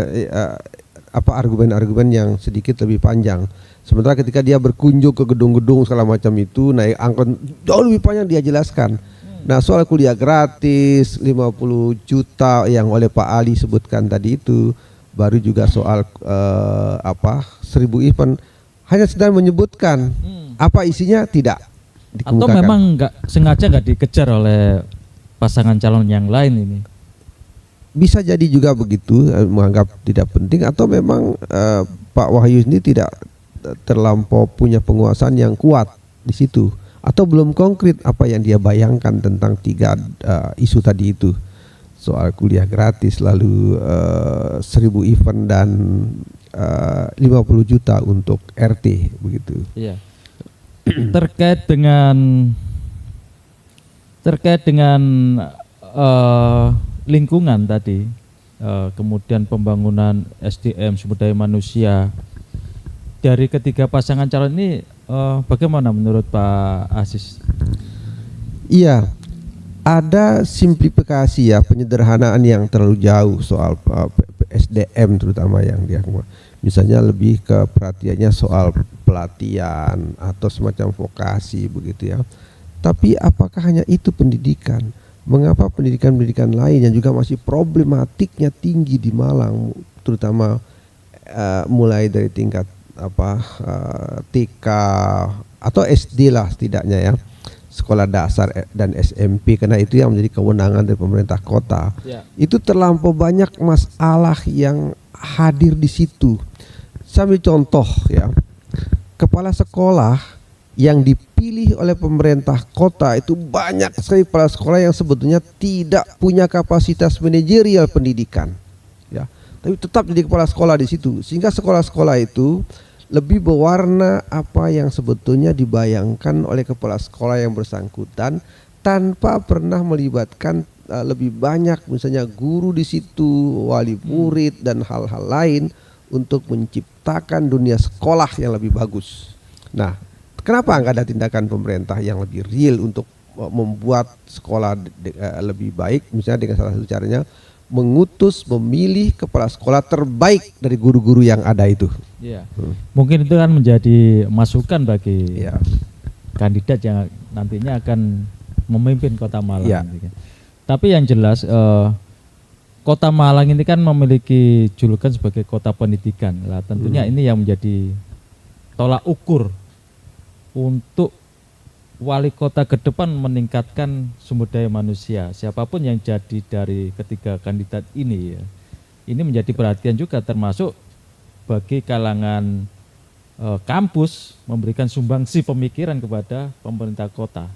apa argumen-argumen yang sedikit lebih panjang. Sementara ketika dia berkunjung ke gedung-gedung segala macam itu, naik angkot jauh lebih panjang dia jelaskan. Nah, soal kuliah gratis 50 juta yang oleh Pak Ali sebutkan tadi itu, baru juga soal 1000 event, hanya sedang menyebutkan apa isinya tidak dikemukakan. Atau memang sengaja nggak dikejar oleh pasangan calon yang lain ini? Bisa jadi juga begitu, menganggap tidak penting, atau memang Pak Wahyu ini tidak terlampau punya penguasaan yang kuat di situ, atau belum konkret apa yang dia bayangkan tentang 3 isu tadi itu, soal kuliah gratis, lalu 1000 event dan 50 juta untuk RT begitu. Iya. Terkait dengan lingkungan tadi, kemudian pembangunan SDM, sumber daya manusia dari ketiga pasangan calon ini, bagaimana menurut Pak Aziz? Iya, ada simplifikasi ya, penyederhanaan yang terlalu jauh soal SDM terutama yang dia, misalnya lebih ke perhatiannya soal pelatihan atau semacam vokasi begitu ya. Tapi apakah hanya itu pendidikan? Mengapa pendidikan-pendidikan lain yang juga masih problematiknya tinggi di Malang, terutama mulai dari tingkat TK atau SD lah setidaknya ya, sekolah dasar dan SMP, karena itu yang menjadi kewenangan dari pemerintah kota. Itu terlampau banyak masalah yang hadir di situ. Sambil contoh ya, kepala sekolah yang dipilih oleh pemerintah kota itu banyak sekali kepala sekolah yang sebetulnya tidak punya kapasitas manajerial pendidikan ya, tapi tetap jadi kepala sekolah di situ, sehingga sekolah-sekolah itu lebih berwarna apa yang sebetulnya dibayangkan oleh kepala sekolah yang bersangkutan, tanpa pernah melibatkan lebih banyak misalnya guru di situ, wali murid dan hal-hal lain untuk menciptakan dunia sekolah yang lebih bagus. Nah, kenapa enggak ada tindakan pemerintah yang lebih real untuk membuat sekolah lebih baik, misalnya dengan salah satu caranya mengutus, memilih kepala sekolah terbaik dari guru-guru yang ada itu. Iya. Mungkin itu kan menjadi masukan bagi kandidat yang nantinya akan memimpin Kota Malang. Ya. Tapi yang jelas Kota Malang ini kan memiliki julukan sebagai kota pendidikan. Lah tentunya ini yang menjadi tolak ukur untuk wali kota ke depan meningkatkan sumber daya manusia. Siapapun yang jadi dari ketiga kandidat ini ya, ini menjadi perhatian juga, termasuk bagi kalangan kampus memberikan sumbangsi pemikiran kepada pemerintah kota.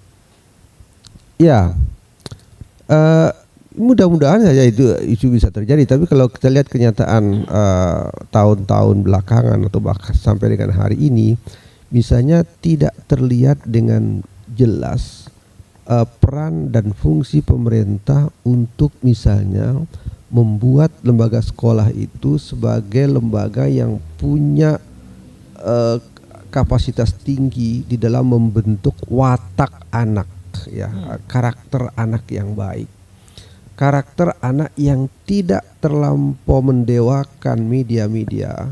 Ya, mudah-mudahan saja itu isu bisa terjadi. Tapi kalau kita lihat kenyataan tahun-tahun belakangan atau bahkan sampai dengan hari ini, misalnya tidak terlihat dengan jelas peran dan fungsi pemerintah untuk misalnya membuat lembaga sekolah itu sebagai lembaga yang punya kapasitas tinggi di dalam membentuk watak anak ya, karakter anak yang baik. karakter anak yang tidak terlampau mendewakan media-media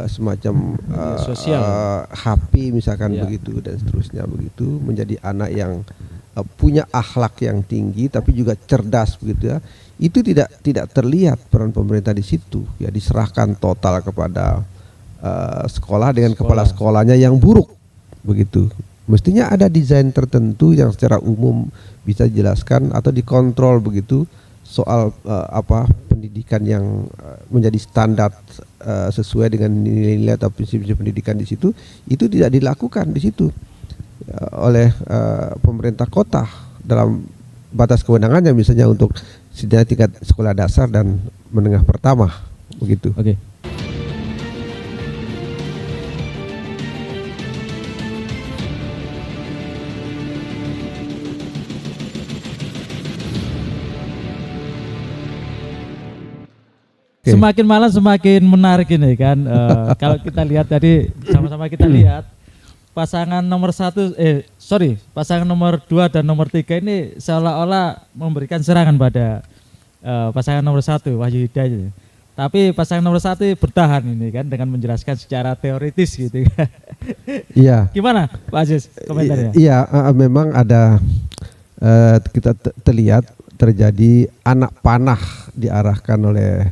semacam sosial, HP misalkan Ya. begitu dan seterusnya begitu, menjadi anak yang punya akhlak yang tinggi tapi juga cerdas begitu ya. Itu tidak terlihat peran pemerintah di situ ya, diserahkan total kepada sekolah dengan kepala sekolahnya yang buruk begitu. Mestinya ada desain tertentu yang secara umum bisa dijelaskan atau dikontrol begitu soal pendidikan yang menjadi standar sesuai dengan nilai-nilai atau prinsip-prinsip pendidikan di situ, itu tidak dilakukan di situ oleh pemerintah kota dalam batas kewenangannya, misalnya untuk setidaknya tingkat sekolah dasar dan menengah pertama begitu. Oke. Semakin malam semakin menarik ini kan. Kalau kita lihat tadi, sama-sama kita lihat pasangan nomor pasangan nomor 2 dan nomor 3 ini seolah-olah memberikan serangan pada pasangan nomor 1 Wahyu Hidayat. Tapi pasangan nomor 1 bertahan ini kan dengan menjelaskan secara teoritis gitu. Iya. Gimana Pak Aziz komentarnya? Iya, memang ada kita terlihat terjadi anak panah diarahkan oleh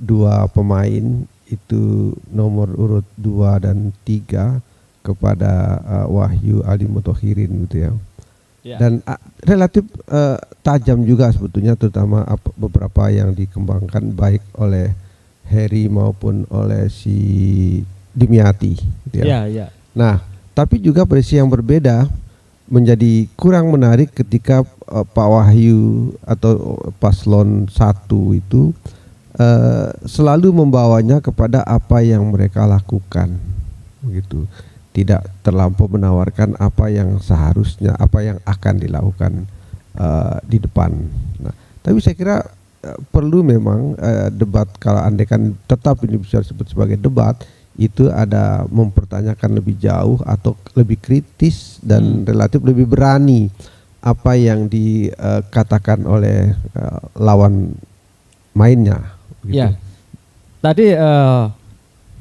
dua pemain itu nomor urut 2 dan 3 kepada Wahyu Ali Muthahirin gitu ya. Ya. Dan relatif tajam juga sebetulnya, terutama beberapa yang dikembangkan baik oleh Heri maupun oleh si Dimyati gitu ya. Ya. Nah, tapi juga posisi yang berbeda menjadi kurang menarik ketika Pak Wahyu atau paslon 1 itu selalu membawanya kepada apa yang mereka lakukan begitu, tidak terlampau menawarkan apa yang seharusnya, apa yang akan dilakukan di depan. Nah, tapi saya kira perlu memang debat, kalau andaikan tetap ini bisa disebut sebagai debat, itu ada mempertanyakan lebih jauh atau lebih kritis dan relatif lebih berani apa yang dikatakan oleh lawan mainnya. Gitu. Ya, tadi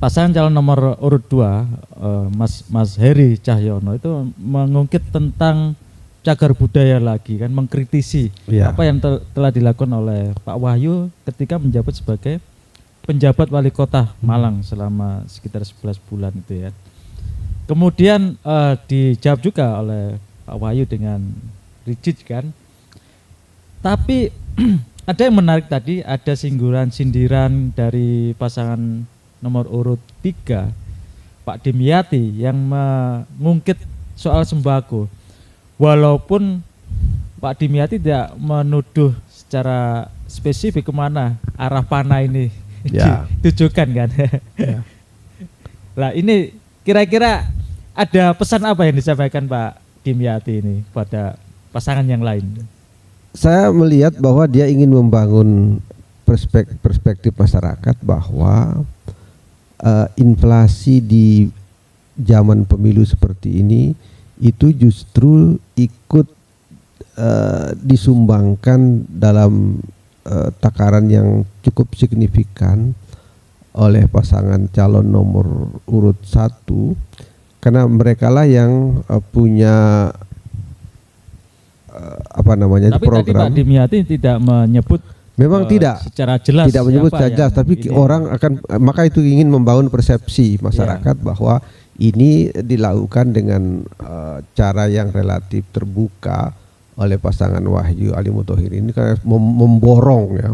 pasangan calon nomor urut 2 Mas Heri Cahyono itu mengungkit tentang cagar budaya lagi kan, mengkritisi apa yang telah dilakukan oleh Pak Wahyu ketika menjabat sebagai penjabat wali kota Malang selama sekitar 11 bulan itu ya. Kemudian dijawab juga oleh Pak Wahyu dengan rigid kan. Tapi ada yang menarik tadi, ada sindiran dari pasangan nomor urut 3 Pak Dimyati yang mengungkit soal sembako. Walaupun Pak Dimyati tidak menuduh secara spesifik kemana arah panah ini ditujukan kan. Nah ini kira-kira ada pesan apa yang disampaikan Pak Dimyati ini pada pasangan yang lain? Saya melihat bahwa dia ingin membangun perspektif masyarakat bahwa inflasi di zaman pemilu seperti ini itu justru ikut disumbangkan dalam takaran yang cukup signifikan oleh pasangan calon nomor urut 1, karena merekalah yang punya tapi program. Tadi Pak Dimyati tidak menyebut memang tidak secara jelas, tidak menyebut secara jelas, tapi orang akan, maka itu ingin membangun persepsi masyarakat bahwa ini dilakukan dengan cara yang relatif terbuka oleh pasangan Wahyu Ali Muthahirin ini, karena memborong ya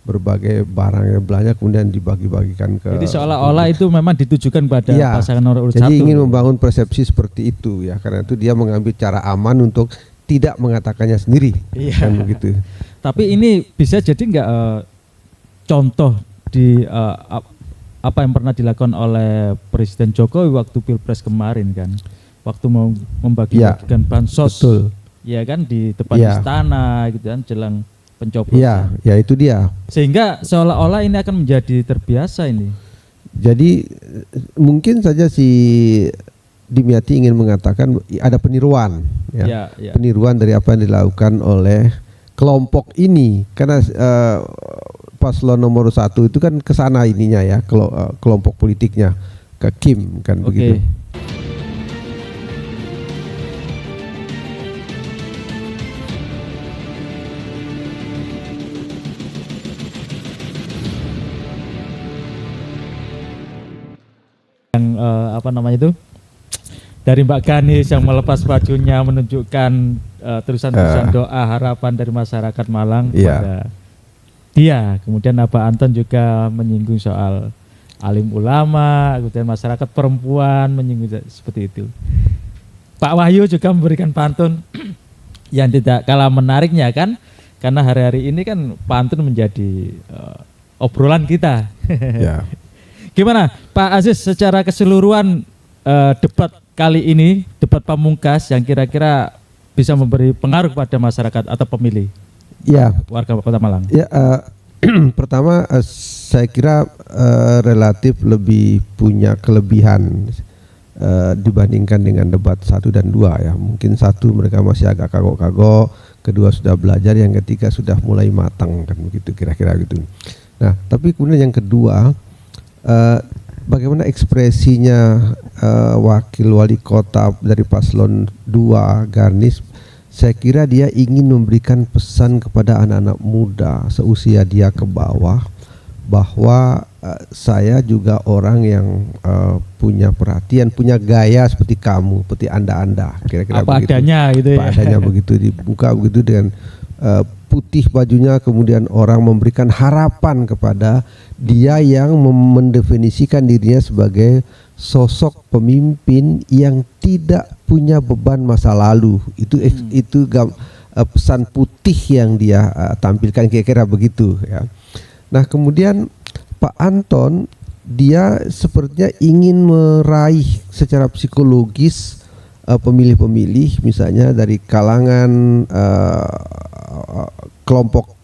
berbagai barang yang belanja kemudian dibagi-bagikan ke. Jadi seolah-olah itu memang ditujukan pada pasangan nomor urut 1. Jadi ingin membangun persepsi seperti itu ya, karena itu dia mengambil cara aman untuk tidak mengatakannya sendiri, kan begitu. Tapi ini bisa jadi enggak contoh di apa yang pernah dilakukan oleh Presiden Jokowi waktu Pilpres kemarin kan, waktu mau membagi-bagikan bansos, ya kan, di depan istana gitu kan, jelang pencoblosan. Ya itu dia. Sehingga seolah-olah ini akan menjadi terbiasa ini. Jadi mungkin saja si Dimyati ingin mengatakan ada peniruan, peniruan dari apa yang dilakukan oleh kelompok ini, karena paslon nomor 1 itu kan ke sana ininya ya, kelompok politiknya ke Kim kan begitu. Yang apa namanya itu, dari Mbak Ganis yang melepas bajunya menunjukkan tulisan-tulisan doa harapan dari masyarakat Malang kepada dia. Kemudian Abah Anton juga menyinggung soal alim ulama, kemudian masyarakat perempuan menyinggung seperti itu. Pak Wahyu juga memberikan pantun yang tidak kalah menariknya kan, karena hari-hari ini kan pantun menjadi obrolan kita. Ya. Gimana Pak Aziz secara keseluruhan debat kali ini, debat pamungkas yang kira-kira bisa memberi pengaruh pada masyarakat atau pemilih warga Kota Malang? Ya, pertama saya kira relatif lebih punya kelebihan dibandingkan dengan debat 1 dan 2 ya. Mungkin 1 mereka masih agak kagok-kagok, kedua sudah belajar, yang ketiga sudah mulai matang kan begitu kira-kira gitu. Nah, tapi kemudian yang kedua, bagaimana ekspresinya wakil wali kota dari paslon 2 Ganis, saya kira dia ingin memberikan pesan kepada anak-anak muda seusia dia ke bawah bahwa saya juga orang yang punya perhatian, punya gaya seperti kamu, seperti anda kira-kira apa begitu. Adanya gitu ya. Apa adanya begitu, dibuka begitu dengan putih bajunya, kemudian orang memberikan harapan kepada dia yang mendefinisikan dirinya sebagai sosok pemimpin yang tidak punya beban masa lalu. Itu pesan putih yang dia tampilkan kira-kira begitu ya. Nah, kemudian Pak Anton dia sepertinya ingin meraih secara psikologis pemilih-pemilih misalnya dari kalangan kelompok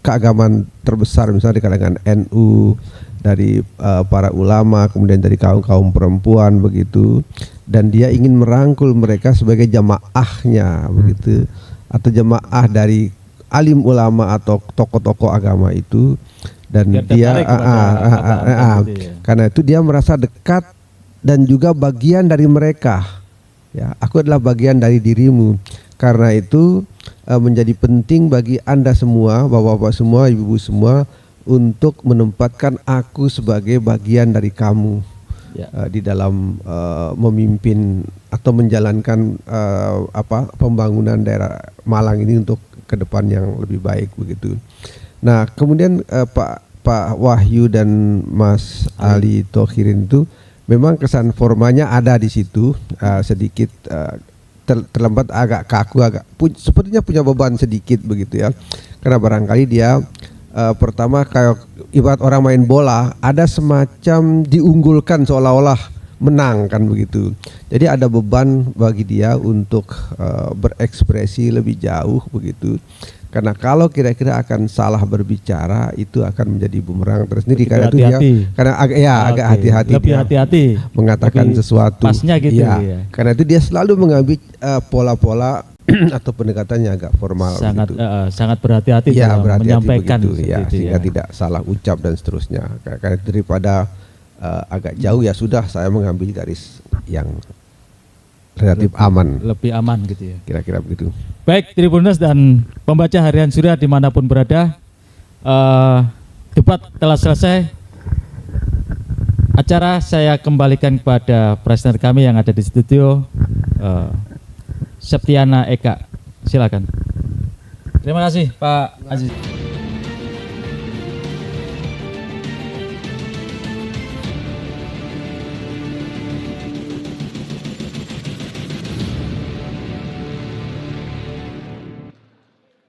keagamaan terbesar, misalnya di kalangan NU, dari para ulama, kemudian dari kaum perempuan begitu, dan dia ingin merangkul mereka sebagai jamaahnya begitu, atau jamaah dari alim ulama atau tokoh-tokoh agama itu, dan dia karena itu dia merasa dekat dan juga bagian dari mereka. Ya, aku adalah bagian dari dirimu. Karena itu menjadi penting bagi Anda semua, bapak-bapak semua, ibu-ibu semua, untuk menempatkan aku sebagai bagian dari kamu di dalam memimpin atau menjalankan pembangunan daerah Malang ini untuk ke depan yang lebih baik begitu. Nah, kemudian Pak Wahyu dan Mas Ali Thohirin itu memang kesan formanya ada di situ, sedikit terlambat, agak kaku, sepertinya punya beban sedikit begitu ya. Karena barangkali dia pertama kayak ibarat orang main bola, ada semacam diunggulkan seolah-olah menang kan begitu. Jadi ada beban bagi dia untuk berekspresi lebih jauh begitu. Karena kalau kira-kira akan salah berbicara itu akan menjadi bumerang tersendiri. Karena itu dia agak hati-hati, lebih hati-hati mengatakan lebih sesuatu. Pasnya gitu ya. Karena itu dia selalu mengambil pola-pola atau pendekatannya agak formal. Sangat berhati-hati dalam menyampaikan begitu, sehingga tidak salah ucap dan seterusnya. Karena itu daripada agak jauh ya sudah, saya mengambil garis yang relatif aman, lebih aman gitu ya, kira-kira begitu. Baik, Tribuners dan pembaca Harian Surya dimanapun berada, debat telah selesai. Acara saya kembalikan kepada presenter kami yang ada di studio, Septiana Eka, silakan. Terima kasih Pak Aziz.